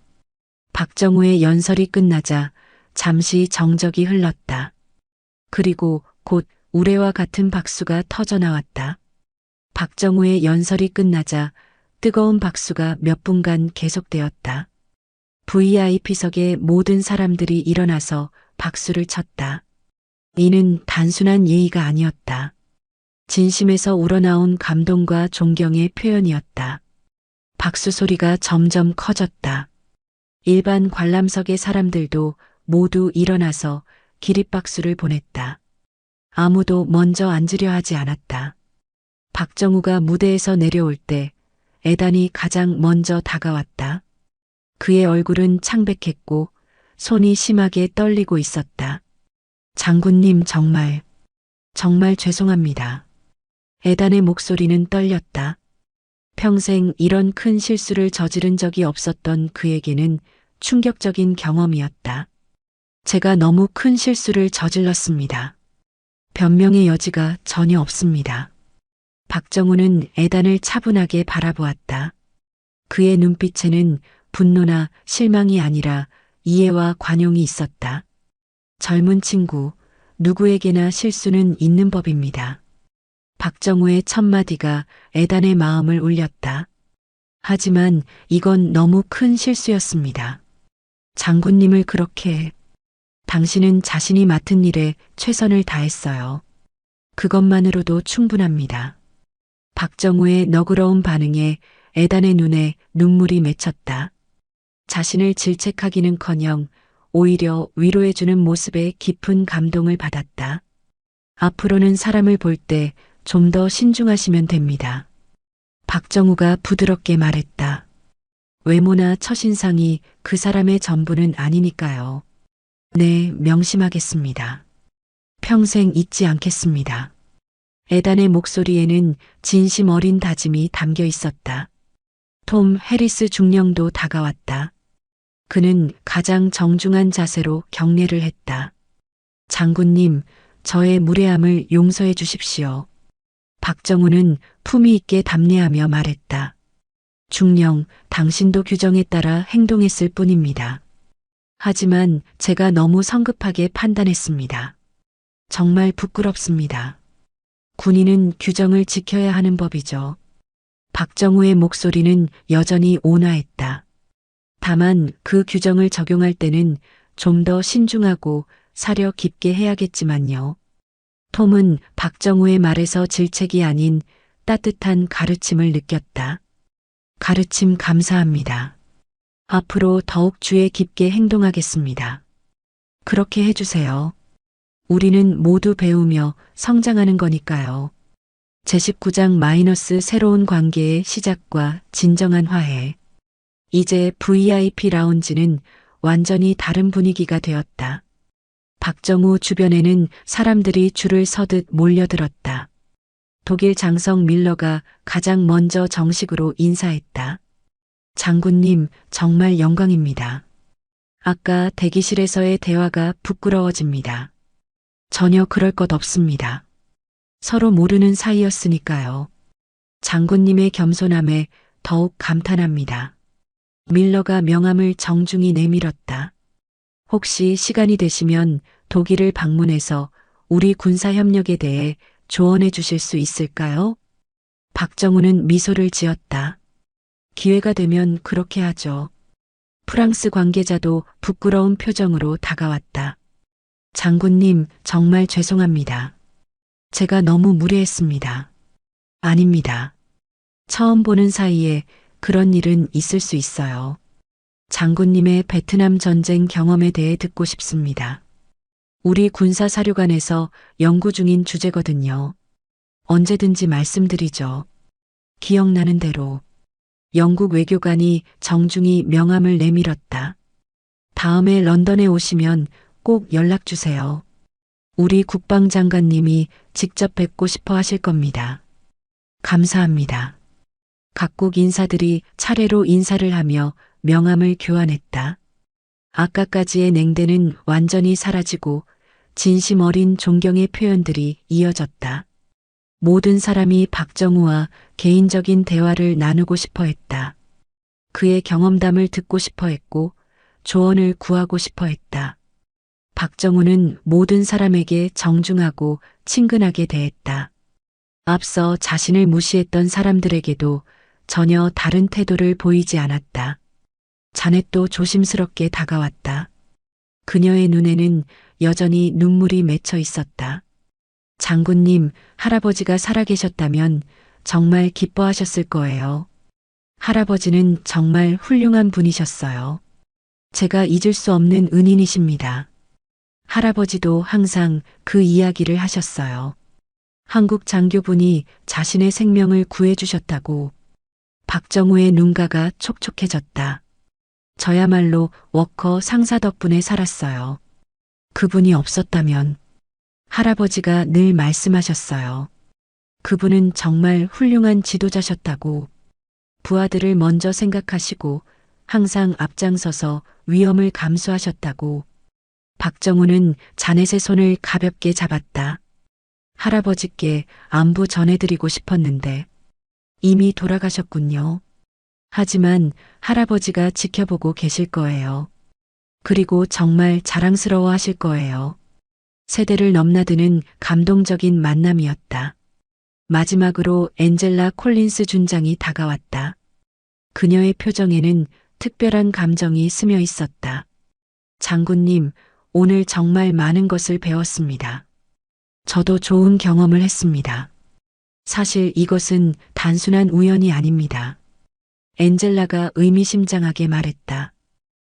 S2: 박정우의 연설이 끝나자 잠시 정적이 흘렀다. 그리고 곧 우레와 같은 박수가 터져나왔다. 박정우의 연설이 끝나자 뜨거운 박수가 몇 분간 계속되었다. VIP석의 모든 사람들이 일어나서 박수를 쳤다. 이는 단순한 예의가 아니었다. 진심에서 우러나온 감동과 존경의 표현이었다. 박수 소리가 점점 커졌다. 일반 관람석의 사람들도 모두 일어나서 기립박수를 보냈다. 아무도 먼저 앉으려 하지 않았다. 박정우가 무대에서 내려올 때 에단이 가장 먼저 다가왔다. 그의 얼굴은 창백했고 손이 심하게 떨리고 있었다. 장군님 정말 죄송합니다. 에단의 목소리는 떨렸다. 평생 이런 큰 실수를 저지른 적이 없었던 그에게는 충격적인 경험이었다. 제가 너무 큰 실수를 저질렀습니다. 변명의 여지가 전혀 없습니다. 박정우는 에단을 차분하게 바라보았다. 그의 눈빛에는 분노나 실망이 아니라 이해와 관용이 있었다. 젊은 친구, 누구에게나 실수는 있는 법입니다. 박정우의 첫마디가 에단의 마음을 울렸다. 하지만 이건 너무 큰 실수였습니다. 장군님을 그렇게 당신은 자신이 맡은 일에 최선을 다했어요. 그것만으로도 충분합니다. 박정우의 너그러운 반응에 에단의 눈에 눈물이 맺혔다. 자신을 질책하기는커녕 오히려 위로해주는 모습에 깊은 감동을 받았다. 앞으로는 사람을 볼 때 좀 더 신중하시면 됩니다. 박정우가 부드럽게 말했다. 외모나 첫인상이 그 사람의 전부는 아니니까요. 네, 명심하겠습니다. 평생 잊지 않겠습니다. 에단의 목소리에는 진심 어린 다짐이 담겨 있었다. 톰 해리스 중령도 다가왔다. 그는 가장 정중한 자세로 경례를 했다. 장군님, 저의 무례함을 용서해 주십시오. 박정우는 품위 있게 답례하며 말했다. 중령, 당신도 규정에 따라 행동했을 뿐입니다. 하지만 제가 너무 성급하게 판단했습니다. 정말 부끄럽습니다. 군인은 규정을 지켜야 하는 법이죠. 박정우의 목소리는 여전히 온화했다. 다만 그 규정을 적용할 때는 좀 더 신중하고 사려 깊게 해야겠지만요. 톰은 박정우의 말에서 질책이 아닌 따뜻한 가르침을 느꼈다. 가르침 감사합니다. 앞으로 더욱 주의 깊게 행동하겠습니다. 그렇게 해주세요. 우리는 모두 배우며 성장하는 거니까요. 제19장 마이너스 새로운 관계의 시작과 진정한 화해. 이제 VIP 라운지는 완전히 다른 분위기가 되었다. 박정우 주변에는 사람들이 줄을 서듯 몰려들었다. 독일 장성 밀러가 가장 먼저 정식으로 인사했다. 장군님, 정말 영광입니다. 아까 대기실에서의 대화가 부끄러워집니다. 전혀 그럴 것 없습니다. 서로 모르는 사이였으니까요. 장군님의 겸손함에 더욱 감탄합니다. 밀러가 명함을 정중히 내밀었다. 혹시 시간이 되시면 독일을 방문해서 우리 군사협력에 대해 조언해 주실 수 있을까요? 박정우는 미소를 지었다. 기회가 되면 그렇게 하죠. 프랑스 관계자도 부끄러운 표정으로 다가왔다. 장군님, 정말 죄송합니다. 제가 너무 무례했습니다. 아닙니다. 처음 보는 사이에 그런 일은 있을 수 있어요. 장군님의 베트남 전쟁 경험에 대해 듣고 싶습니다. 우리 군사사료관에서 연구 중인 주제거든요. 언제든지 말씀드리죠. 기억나는 대로 영국 외교관이 정중히 명함을 내밀었다. 다음에 런던에 오시면 꼭 연락 주세요. 우리 국방장관님이 직접 뵙고 싶어 하실 겁니다. 감사합니다. 각국 인사들이 차례로 인사를 하며 명함을 교환했다. 아까까지의 냉대는 완전히 사라지고 진심 어린 존경의 표현들이 이어졌다. 모든 사람이 박정우와 개인적인 대화를 나누고 싶어 했다. 그의 경험담을 듣고 싶어 했고 조언을 구하고 싶어 했다. 박정우는 모든 사람에게 정중하고 친근하게 대했다. 앞서 자신을 무시했던 사람들에게도 전혀 다른 태도를 보이지 않았다. 자넷도 조심스럽게 다가왔다. 그녀의 눈에는 여전히 눈물이 맺혀 있었다. 장군님, 할아버지가 살아계셨다면 정말 기뻐하셨을 거예요. 할아버지는 정말 훌륭한 분이셨어요. 제가 잊을 수 없는 은인이십니다. 할아버지도 항상 그 이야기를 하셨어요. 한국 장교분이 자신의 생명을 구해주셨다고. 박정우의 눈가가 촉촉해졌다. 저야말로 워커 상사 덕분에 살았어요. 그분이 없었다면 할아버지가 늘 말씀하셨어요. 그분은 정말 훌륭한 지도자셨다고. 부하들을 먼저 생각하시고 항상 앞장서서 위험을 감수하셨다고. 박정우는 자넷의 손을 가볍게 잡았다. 할아버지께 안부 전해드리고 싶었는데 이미 돌아가셨군요. 하지만 할아버지가 지켜보고 계실 거예요. 그리고 정말 자랑스러워 하실 거예요. 세대를 넘나드는 감동적인 만남이었다. 마지막으로 엔젤라 콜린스 준장이 다가왔다. 그녀의 표정에는 특별한 감정이 스며 있었다. 장군님, 오늘 정말 많은 것을 배웠습니다. 저도 좋은 경험을 했습니다. 사실 이것은 단순한 우연이 아닙니다. 엔젤라가 의미심장하게 말했다.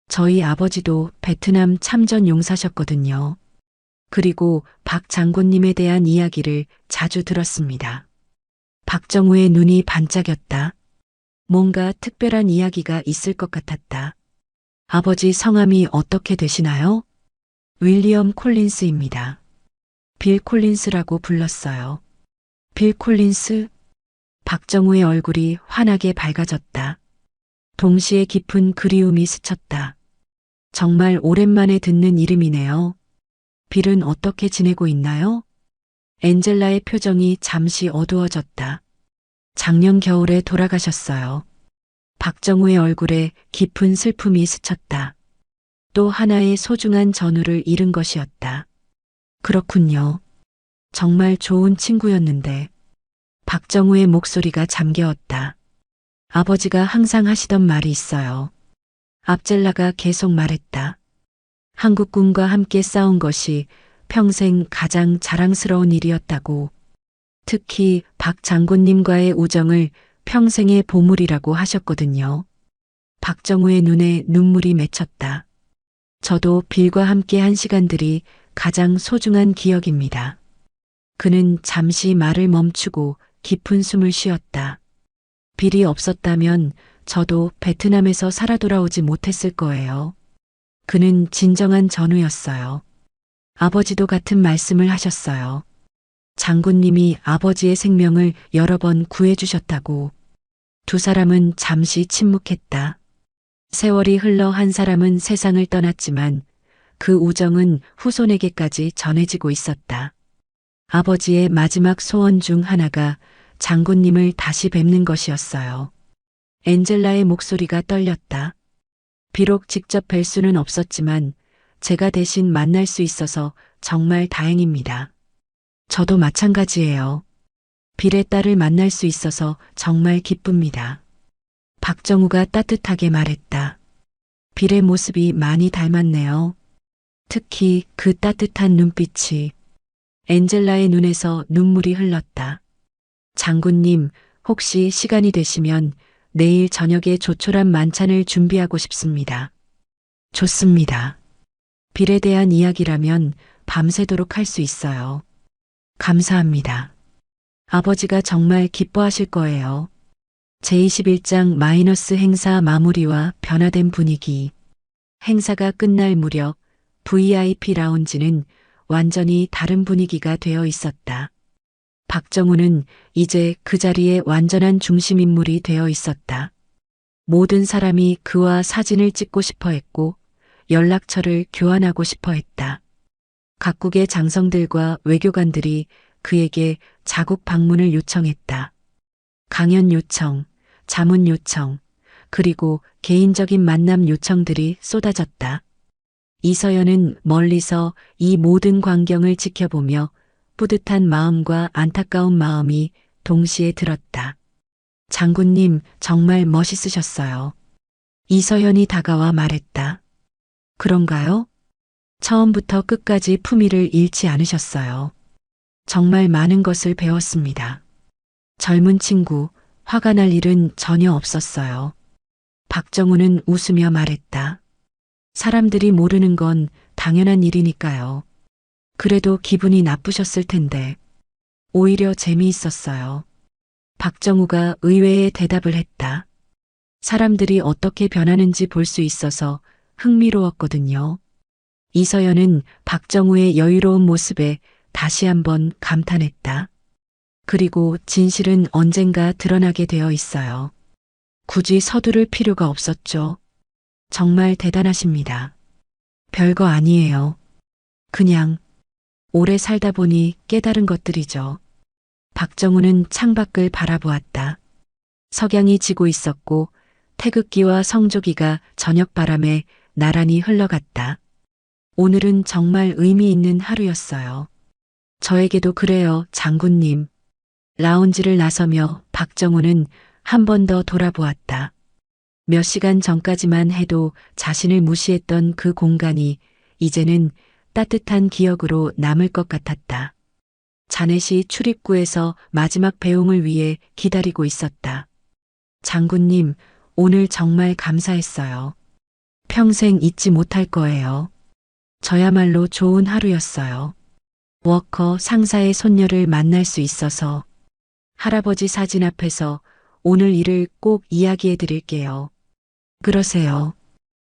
S2: 저희 아버지도 베트남 참전 용사셨거든요. 그리고 박 장군님에 대한 이야기를 자주 들었습니다. 박정우의 눈이 반짝였다. 뭔가 특별한 이야기가 있을 것 같았다. 아버지 성함이 어떻게 되시나요? 윌리엄 콜린스입니다. 빌 콜린스라고 불렀어요. 빌 콜린스? 박정우의 얼굴이 환하게 밝아졌다. 동시에 깊은 그리움이 스쳤다. 정말 오랜만에 듣는 이름이네요. 빌은 어떻게 지내고 있나요? 엔젤라의 표정이 잠시 어두워졌다. 작년 겨울에 돌아가셨어요. 박정우의 얼굴에 깊은 슬픔이 스쳤다. 또 하나의 소중한 전우를 잃은 것이었다. 그렇군요. 정말 좋은 친구였는데. 박정우의 목소리가 잠겨왔다. 아버지가 항상 하시던 말이 있어요. 압젤라가 계속 말했다. 한국군과 함께 싸운 것이 평생 가장 자랑스러운 일이었다고. 특히 박 장군님과의 우정을 평생의 보물이라고 하셨거든요. 박정우의 눈에 눈물이 맺혔다. 저도 빌과 함께 한 시간들이 가장 소중한 기억입니다. 그는 잠시 말을 멈추고 깊은 숨을 쉬었다. 빌이 없었다면 저도 베트남에서 살아 돌아오지 못했을 거예요. 그는 진정한 전우였어요. 아버지도 같은 말씀을 하셨어요. 장군님이 아버지의 생명을 여러 번 구해주셨다고. 두 사람은 잠시 침묵했다. 세월이 흘러 한 사람은 세상을 떠났지만 그 우정은 후손에게까지 전해지고 있었다. 아버지의 마지막 소원 중 하나가 장군님을 다시 뵙는 것이었어요. 엔젤라의 목소리가 떨렸다. 비록 직접 뵐 수는 없었지만 제가 대신 만날 수 있어서 정말 다행입니다. 저도 마찬가지예요. 빌의 딸을 만날 수 있어서 정말 기쁩니다. 박정우가 따뜻하게 말했다. 빌의 모습이 많이 닮았네요. 특히 그 따뜻한 눈빛이. 엔젤라의 눈에서 눈물이 흘렀다. 장군님, 혹시 시간이 되시면 내일 저녁에 조촐한 만찬을 준비하고 싶습니다. 좋습니다. 빌에 대한 이야기라면 밤새도록 할 수 있어요. 감사합니다. 아버지가 정말 기뻐하실 거예요. 제21장 마이너스 행사 마무리와 변화된 분위기. 행사가 끝날 무렵 VIP 라운지는 완전히 다른 분위기가 되어 있었다. 박정우는 이제 그 자리에 완전한 중심인물이 되어 있었다. 모든 사람이 그와 사진을 찍고 싶어 했고 연락처를 교환하고 싶어 했다. 각국의 장성들과 외교관들이 그에게 자국 방문을 요청했다. 강연 요청, 자문 요청, 그리고 개인적인 만남 요청들이 쏟아졌다. 이서연은 멀리서 이 모든 광경을 지켜보며 뿌듯한 마음과 안타까운 마음이 동시에 들었다. 장군님, 정말 멋있으셨어요. 이서연이 다가와 말했다. 그런가요? 처음부터 끝까지 품위를 잃지 않으셨어요. 정말 많은 것을 배웠습니다. 젊은 친구, 화가 날 일은 전혀 없었어요. 박정우는 웃으며 말했다. 사람들이 모르는 건 당연한 일이니까요. 그래도 기분이 나쁘셨을 텐데. 오히려 재미있었어요. 박정우가 의외의 대답을 했다. 사람들이 어떻게 변하는지 볼 수 있어서 흥미로웠거든요. 이서연은 박정우의 여유로운 모습에 다시 한번 감탄했다. 그리고 진실은 언젠가 드러나게 되어 있어요. 굳이 서두를 필요가 없었죠. 정말 대단하십니다. 별거 아니에요. 그냥 오래 살다 보니 깨달은 것들이죠. 박정우는 창밖을 바라보았다. 석양이 지고 있었고 태극기와 성조기가 저녁바람에 나란히 흘러갔다. 오늘은 정말 의미 있는 하루였어요. 저에게도 그래요, 장군님. 라운지를 나서며 박정우는 한 번 더 돌아보았다. 몇 시간 전까지만 해도 자신을 무시했던 그 공간이 이제는 따뜻한 기억으로 남을 것 같았다. 자넷이 출입구에서 마지막 배웅을 위해 기다리고 있었다. 장군님, 오늘 정말 감사했어요. 평생 잊지 못할 거예요. 저야말로 좋은 하루였어요. 워커 상사의 손녀를 만날 수 있어서 할아버지 사진 앞에서 오늘 일을 꼭 이야기해 드릴게요. 그러세요.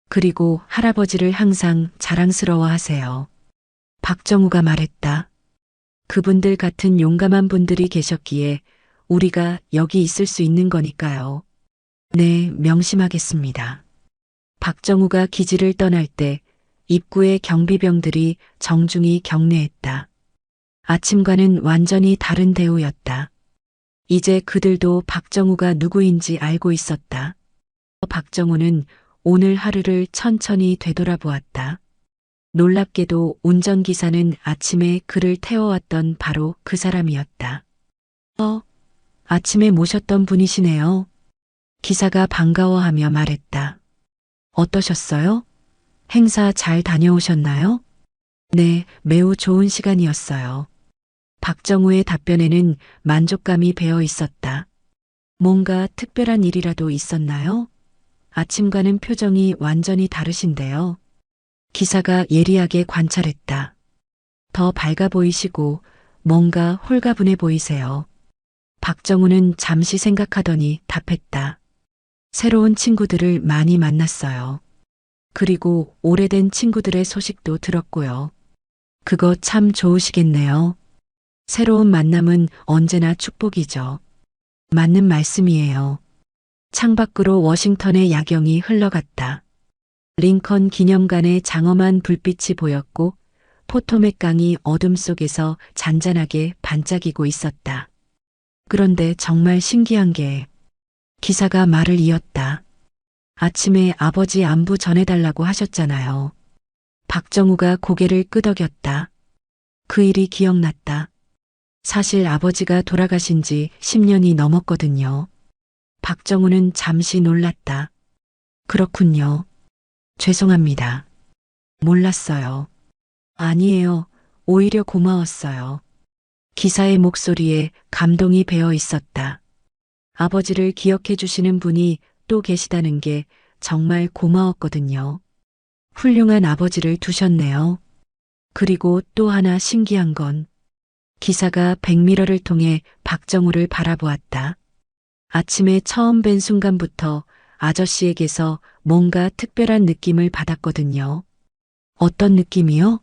S2: 그리고 할아버지를 항상 자랑스러워 하세요. 박정우가 말했다. 그분들 같은 용감한 분들이 계셨기에 우리가 여기 있을 수 있는 거니까요. 네, 명심하겠습니다. 박정우가 기지를 떠날 때 입구의 경비병들이 정중히 경례했다. 아침과는 완전히 다른 대우였다. 이제 그들도 박정우가 누구인지 알고 있었다. 박정우는 오늘 하루를 천천히 되돌아보았다. 놀랍게도 운전기사는 아침에 그를 태워왔던 바로 그 사람이었다. 아침에 모셨던 분이시네요. 기사가 반가워하며 말했다. 어떠셨어요? 행사 잘 다녀오셨나요? 네, 매우 좋은 시간이었어요. 박정우의 답변에는 만족감이 배어 있었다. 뭔가 특별한 일이라도 있었나요? 아침과는 표정이 완전히 다르신데요. 기사가 예리하게 관찰했다. 더 밝아 보이시고 뭔가 홀가분해 보이세요. 박정우는 잠시 생각하더니 답했다. 새로운 친구들을 많이 만났어요. 그리고 오래된 친구들의 소식도 들었고요. 그거 참 좋으시겠네요. 새로운 만남은 언제나 축복이죠. 맞는 말씀이에요. 창밖으로 워싱턴의 야경이 흘러갔다. 링컨 기념관의 장엄한 불빛이 보였고 포토맥 강이 어둠 속에서 잔잔하게 반짝이고 있었다. 그런데 정말 신기한 게 기사가 말을 이었다. 아침에 아버지 안부 전해달라고 하셨잖아요. 박정우가 고개를 끄덕였다. 그 일이 기억났다. 사실 아버지가 돌아가신 지 10년이 넘었거든요. 박정우는 잠시 놀랐다. 그렇군요. 죄송합니다. 몰랐어요. 아니에요. 오히려 고마웠어요. 기사의 목소리에 감동이 배어 있었다. 아버지를 기억해 주시는 분이 또 계시다는 게 정말 고마웠거든요. 훌륭한 아버지를 두셨네요. 그리고 또 하나 신기한 건 기사가 백미러를 통해 박정우를 바라보았다. 아침에 처음 뵌 순간부터 아저씨에게서 뭔가 특별한 느낌을 받았거든요. 어떤 느낌이요?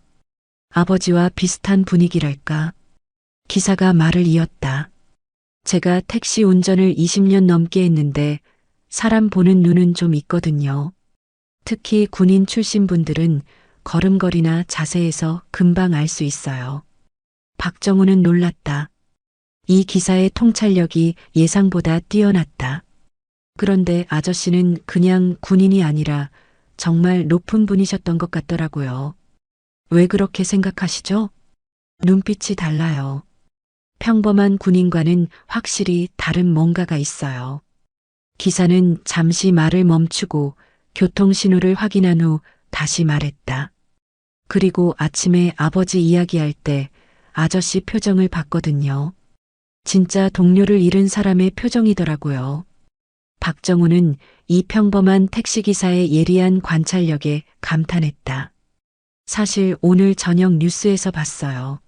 S2: 아버지와 비슷한 분위기랄까? 기사가 말을 이었다. 제가 택시 운전을 20년 넘게 했는데 사람 보는 눈은 좀 있거든요. 특히 군인 출신 분들은 걸음걸이나 자세에서 금방 알 수 있어요. 박정우는 놀랐다. 이 기사의 통찰력이 예상보다 뛰어났다. 그런데 아저씨는 그냥 군인이 아니라 정말 높은 분이셨던 것 같더라고요. 왜 그렇게 생각하시죠? 눈빛이 달라요. 평범한 군인과는 확실히 다른 뭔가가 있어요. 기사는 잠시 말을 멈추고 교통신호를 확인한 후 다시 말했다. 그리고 아침에 아버지 이야기할 때 아저씨 표정을 봤거든요. 진짜 동료를 잃은 사람의 표정이더라고요. 박정우는 이 평범한 택시기사의 예리한 관찰력에 감탄했다. 사실 오늘 저녁 뉴스에서 봤어요.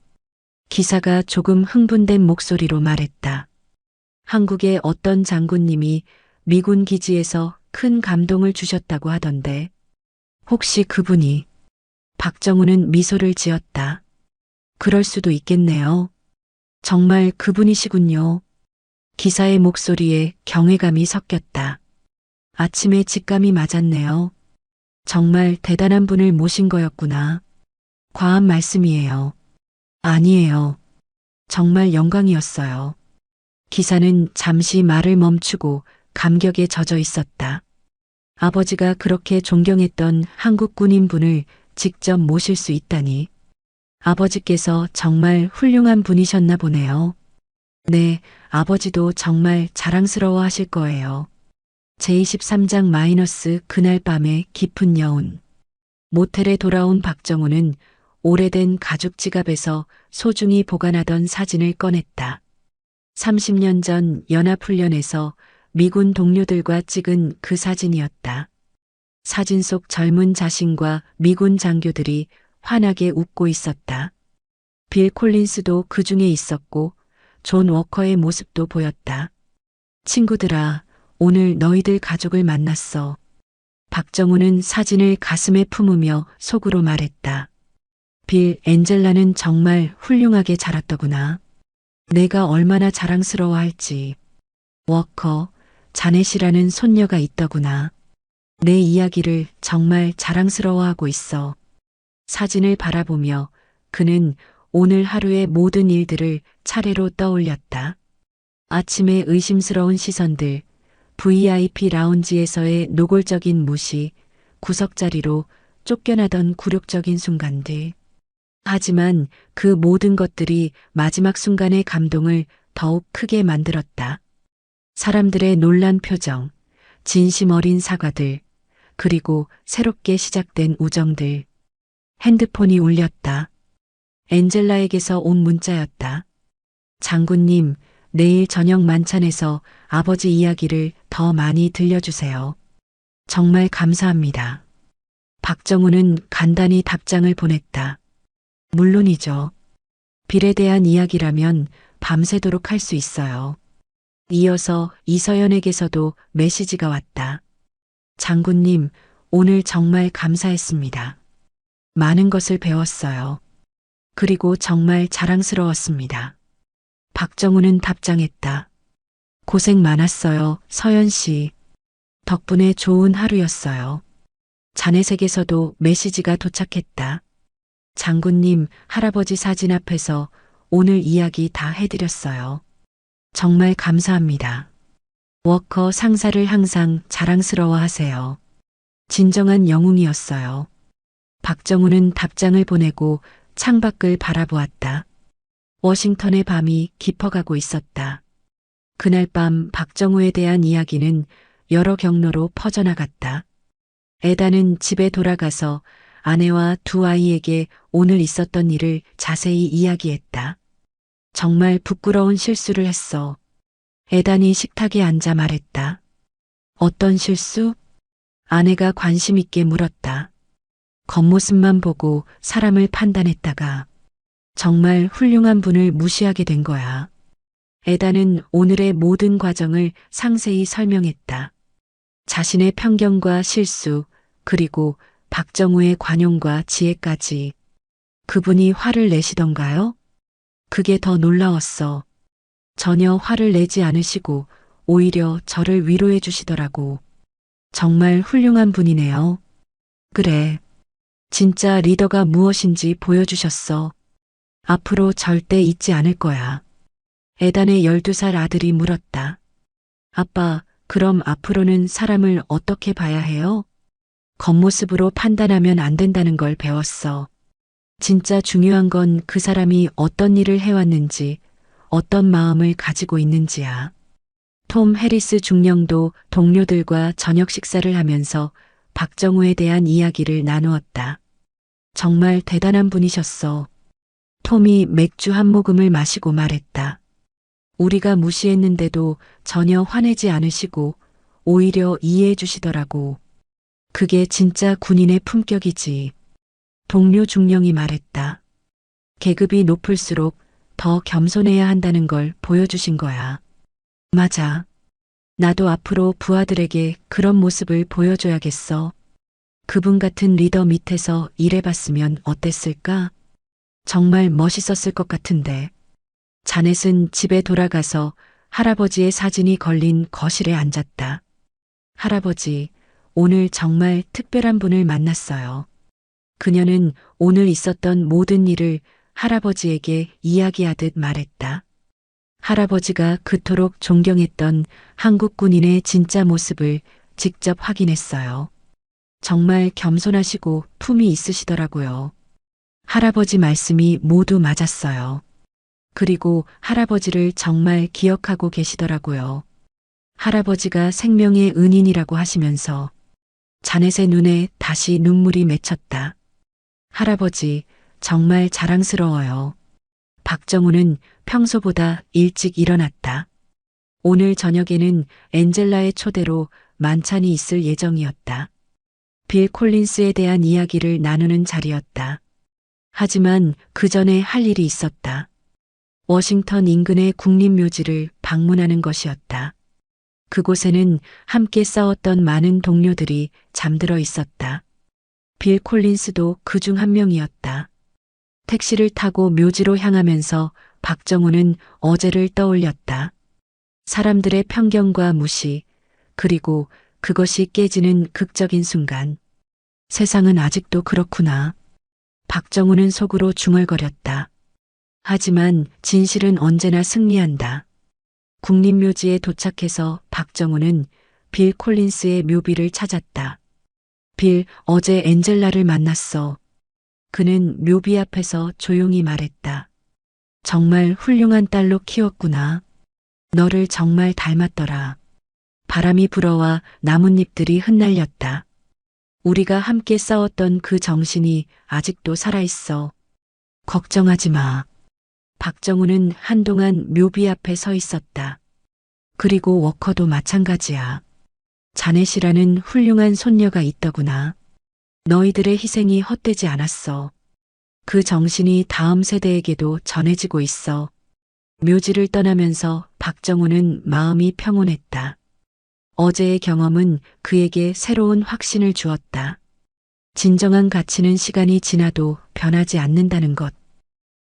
S2: 기사가 조금 흥분된 목소리로 말했다. 한국의 어떤 장군님이 미군 기지에서 큰 감동을 주셨다고 하던데 혹시 그분이 박정우는 미소를 지었다. 그럴 수도 있겠네요. 정말 그분이시군요. 기사의 목소리에 경외감이 섞였다. 아침에 직감이 맞았네요. 정말 대단한 분을 모신 거였구나. 과한 말씀이에요. 아니에요. 정말 영광이었어요. 기사는 잠시 말을 멈추고 감격에 젖어 있었다. 아버지가 그렇게 존경했던 한국 군인분을 직접 모실 수 있다니. 아버지께서 정말 훌륭한 분이셨나 보네요. 네, 아버지도 정말 자랑스러워 하실 거예요. 제23장 마이너스 그날 밤의 깊은 여운. 모텔에 돌아온 박정우는 오래된 가죽 지갑에서 소중히 보관하던 사진을 꺼냈다. 30년 전 연합훈련에서 미군 동료들과 찍은 그 사진이었다. 사진 속 젊은 자신과 미군 장교들이 환하게 웃고 있었다. 빌 콜린스도 그 중에 있었고 존 워커의 모습도 보였다. 친구들아, 오늘 너희들 가족을 만났어. 박정우는 사진을 가슴에 품으며 속으로 말했다. 빌, 엔젤라는 정말 훌륭하게 자랐더구나. 내가 얼마나 자랑스러워할지. 워커, 자넷이라는 손녀가 있더구나. 내 이야기를 정말 자랑스러워하고 있어. 사진을 바라보며 그는 오늘 하루의 모든 일들을 차례로 떠올렸다. 아침의 의심스러운 시선들, VIP 라운지에서의 노골적인 무시, 구석자리로 쫓겨나던 굴욕적인 순간들. 하지만 그 모든 것들이 마지막 순간의 감동을 더욱 크게 만들었다. 사람들의 놀란 표정, 진심 어린 사과들, 그리고 새롭게 시작된 우정들. 핸드폰이 울렸다. 엔젤라에게서 온 문자였다. 장군님, 내일 저녁 만찬에서 아버지 이야기를 더 많이 들려주세요. 정말 감사합니다. 박정우는 간단히 답장을 보냈다. 물론이죠. 빌에 대한 이야기라면 밤새도록 할 수 있어요. 이어서 이서연에게서도 메시지가 왔다. 장군님, 오늘 정말 감사했습니다. 많은 것을 배웠어요. 그리고 정말 자랑스러웠습니다. 박정우는 답장했다. 고생 많았어요, 서연 씨. 덕분에 좋은 하루였어요. 자넷에게서도 메시지가 도착했다. 장군님, 할아버지 사진 앞에서 오늘 이야기 다 해드렸어요. 정말 감사합니다. 워커 상사를 항상 자랑스러워 하세요. 진정한 영웅이었어요. 박정우는 답장을 보내고 창밖을 바라보았다. 워싱턴의 밤이 깊어가고 있었다. 그날 밤 박정우에 대한 이야기는 여러 경로로 퍼져나갔다. 에다는 집에 돌아가서 아내와 두 아이에게 오늘 있었던 일을 자세히 이야기했다. 정말 부끄러운 실수를 했어. 에단이 식탁에 앉아 말했다. 어떤 실수? 아내가 관심 있게 물었다. 겉모습만 보고 사람을 판단했다가 정말 훌륭한 분을 무시하게 된 거야. 에다는 오늘의 모든 과정을 상세히 설명했다. 자신의 편견과 실수, 그리고 박정우의 관용과 지혜까지. 그분이 화를 내시던가요? 그게 더 놀라웠어. 전혀 화를 내지 않으시고 오히려 저를 위로해 주시더라고. 정말 훌륭한 분이네요. 그래. 진짜 리더가 무엇인지 보여주셨어. 앞으로 절대 잊지 않을 거야. 에단의 12살 아들이 물었다. 아빠, 그럼 앞으로는 사람을 어떻게 봐야 해요? 겉모습으로 판단하면 안 된다는 걸 배웠어. 진짜 중요한 건 그 사람이 어떤 일을 해왔는지, 어떤 마음을 가지고 있는지야. 톰 해리스 중령도 동료들과 저녁 식사를 하면서 박정우에 대한 이야기를 나누었다. 정말 대단한 분이셨어. 톰이 맥주 한 모금을 마시고 말했다. 우리가 무시했는데도 전혀 화내지 않으시고 오히려 이해해 주시더라고. 그게 진짜 군인의 품격이지. 동료 중령이 말했다. 계급이 높을수록 더 겸손해야 한다는 걸 보여주신 거야. 맞아. 나도 앞으로 부하들에게 그런 모습을 보여줘야겠어. 그분 같은 리더 밑에서 일해봤으면 어땠을까? 정말 멋있었을 것 같은데. 자넷은 집에 돌아가서 할아버지의 사진이 걸린 거실에 앉았다. 할아버지, 오늘 정말 특별한 분을 만났어요. 그녀는 오늘 있었던 모든 일을 할아버지에게 이야기하듯 말했다. 할아버지가 그토록 존경했던 한국 군인의 진짜 모습을 직접 확인했어요. 정말 겸손하시고 품이 있으시더라고요. 할아버지 말씀이 모두 맞았어요. 그리고 할아버지를 정말 기억하고 계시더라고요. 할아버지가 생명의 은인이라고 하시면서 자넷의 눈에 다시 눈물이 맺혔다. 할아버지, 정말 자랑스러워요. 박정우는 평소보다 일찍 일어났다. 오늘 저녁에는 엔젤라의 초대로 만찬이 있을 예정이었다. 빌 콜린스에 대한 이야기를 나누는 자리였다. 하지만 그 전에 할 일이 있었다. 워싱턴 인근의 국립묘지를 방문하는 것이었다. 그곳에는 함께 싸웠던 많은 동료들이 잠들어 있었다. 빌 콜린스도 그 중 한 명이었다. 택시를 타고 묘지로 향하면서 박정우는 어제를 떠올렸다. 사람들의 편견과 무시, 그리고 그것이 깨지는 극적인 순간. 세상은 아직도 그렇구나. 박정우는 속으로 중얼거렸다. 하지만 진실은 언제나 승리한다. 국립묘지에 도착해서 박정우는 빌 콜린스의 묘비를 찾았다. 빌, 어제 엔젤라를 만났어. 그는 묘비 앞에서 조용히 말했다. 정말 훌륭한 딸로 키웠구나. 너를 정말 닮았더라. 바람이 불어와 나뭇잎들이 흩날렸다. 우리가 함께 싸웠던 그 정신이 아직도 살아있어. 걱정하지 마. 박정우는 한동안 묘비 앞에 서 있었다. 그리고 워커도 마찬가지야. 자넷이라는 훌륭한 손녀가 있더구나. 너희들의 희생이 헛되지 않았어. 그 정신이 다음 세대에게도 전해지고 있어. 묘지를 떠나면서 박정우는 마음이 평온했다. 어제의 경험은 그에게 새로운 확신을 주었다. 진정한 가치는 시간이 지나도 변하지 않는다는 것.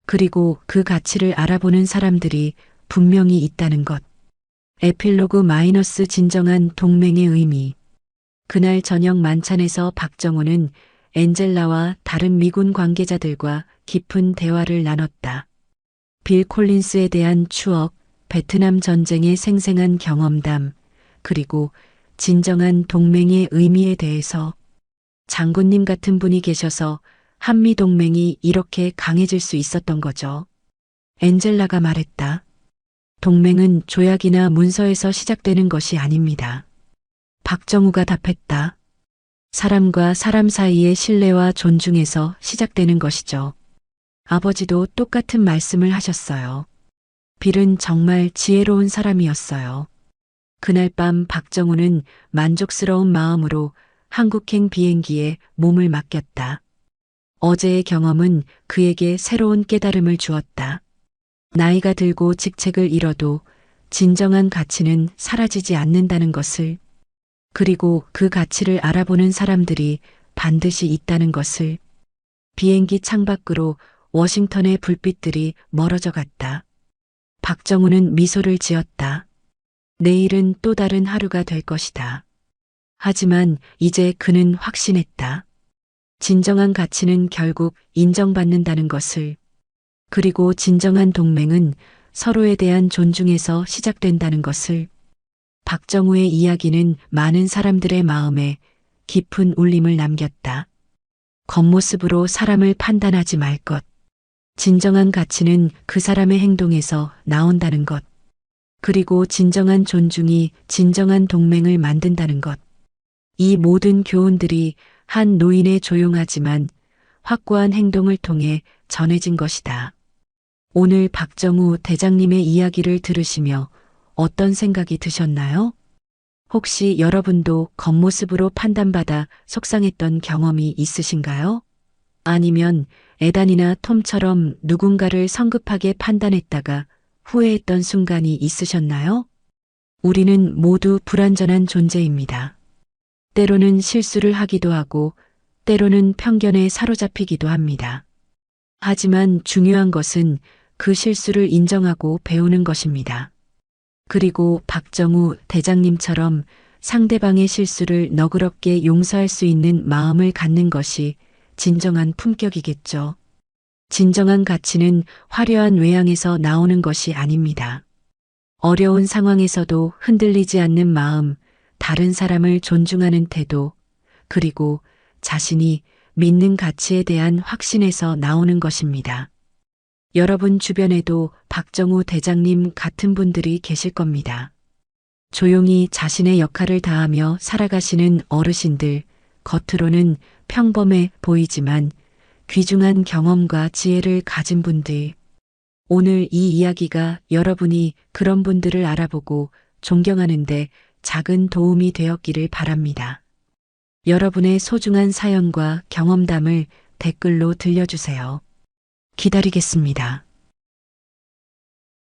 S2: 그리고 그 가치를 알아보는 사람들이 분명히 있다는 것. 에필로그 마이너스 진정한 동맹의 의미. 그날 저녁 만찬에서 박정우는 엔젤라와 다른 미군 관계자들과 깊은 대화를 나눴다. 빌 콜린스에 대한 추억, 베트남 전쟁의 생생한 경험담, 그리고 진정한 동맹의 의미에 대해서. 장군님 같은 분이 계셔서 한미 동맹이 이렇게 강해질 수 있었던 거죠. 엔젤라가 말했다. 동맹은 조약이나 문서에서 시작되는 것이 아닙니다. 박정우가 답했다. 사람과 사람 사이의 신뢰와 존중에서 시작되는 것이죠. 아버지도 똑같은 말씀을 하셨어요. 빌은 정말 지혜로운 사람이었어요. 그날 밤 박정우는 만족스러운 마음으로 한국행 비행기에 몸을 맡겼다. 어제의 경험은 그에게 새로운 깨달음을 주었다. 나이가 들고 직책을 잃어도 진정한 가치는 사라지지 않는다는 것을, 그리고 그 가치를 알아보는 사람들이 반드시 있다는 것을. 비행기 창밖으로 워싱턴의 불빛들이 멀어져 갔다. 박정우는 미소를 지었다. 내일은 또 다른 하루가 될 것이다. 하지만 이제 그는 확신했다. 진정한 가치는 결국 인정받는다는 것을, 그리고 진정한 동맹은 서로에 대한 존중에서 시작된다는 것을. 박정우의 이야기는 많은 사람들의 마음에 깊은 울림을 남겼다. 겉모습으로 사람을 판단하지 말 것. 진정한 가치는 그 사람의 행동에서 나온다는 것. 그리고 진정한 존중이 진정한 동맹을 만든다는 것. 이 모든 교훈들이 한 노인의 조용하지만 확고한 행동을 통해 전해진 것이다. 오늘 박정우 대장님의 이야기를 들으시며 어떤 생각이 드셨나요? 혹시 여러분도 겉모습으로 판단받아 속상했던 경험이 있으신가요? 아니면 에단이나 톰처럼 누군가를 성급하게 판단했다가 후회했던 순간이 있으셨나요? 우리는 모두 불완전한 존재입니다. 때로는 실수를 하기도 하고, 때로는 편견에 사로잡히기도 합니다. 하지만 중요한 것은 그 실수를 인정하고 배우는 것입니다. 그리고 박정우 대장님처럼 상대방의 실수를 너그럽게 용서할 수 있는 마음을 갖는 것이 진정한 품격이겠죠. 진정한 가치는 화려한 외양에서 나오는 것이 아닙니다. 어려운 상황에서도 흔들리지 않는 마음, 다른 사람을 존중하는 태도, 그리고 자신이 믿는 가치에 대한 확신에서 나오는 것입니다. 여러분 주변에도 박정우 대장님 같은 분들이 계실 겁니다. 조용히 자신의 역할을 다하며 살아가시는 어르신들, 겉으로는 평범해 보이지만 귀중한 경험과 지혜를 가진 분들. 오늘 이 이야기가 여러분이 그런 분들을 알아보고 존경하는데 작은 도움이 되었기를 바랍니다. 여러분의 소중한 사연과 경험담을 댓글로 들려주세요. 기다리겠습니다.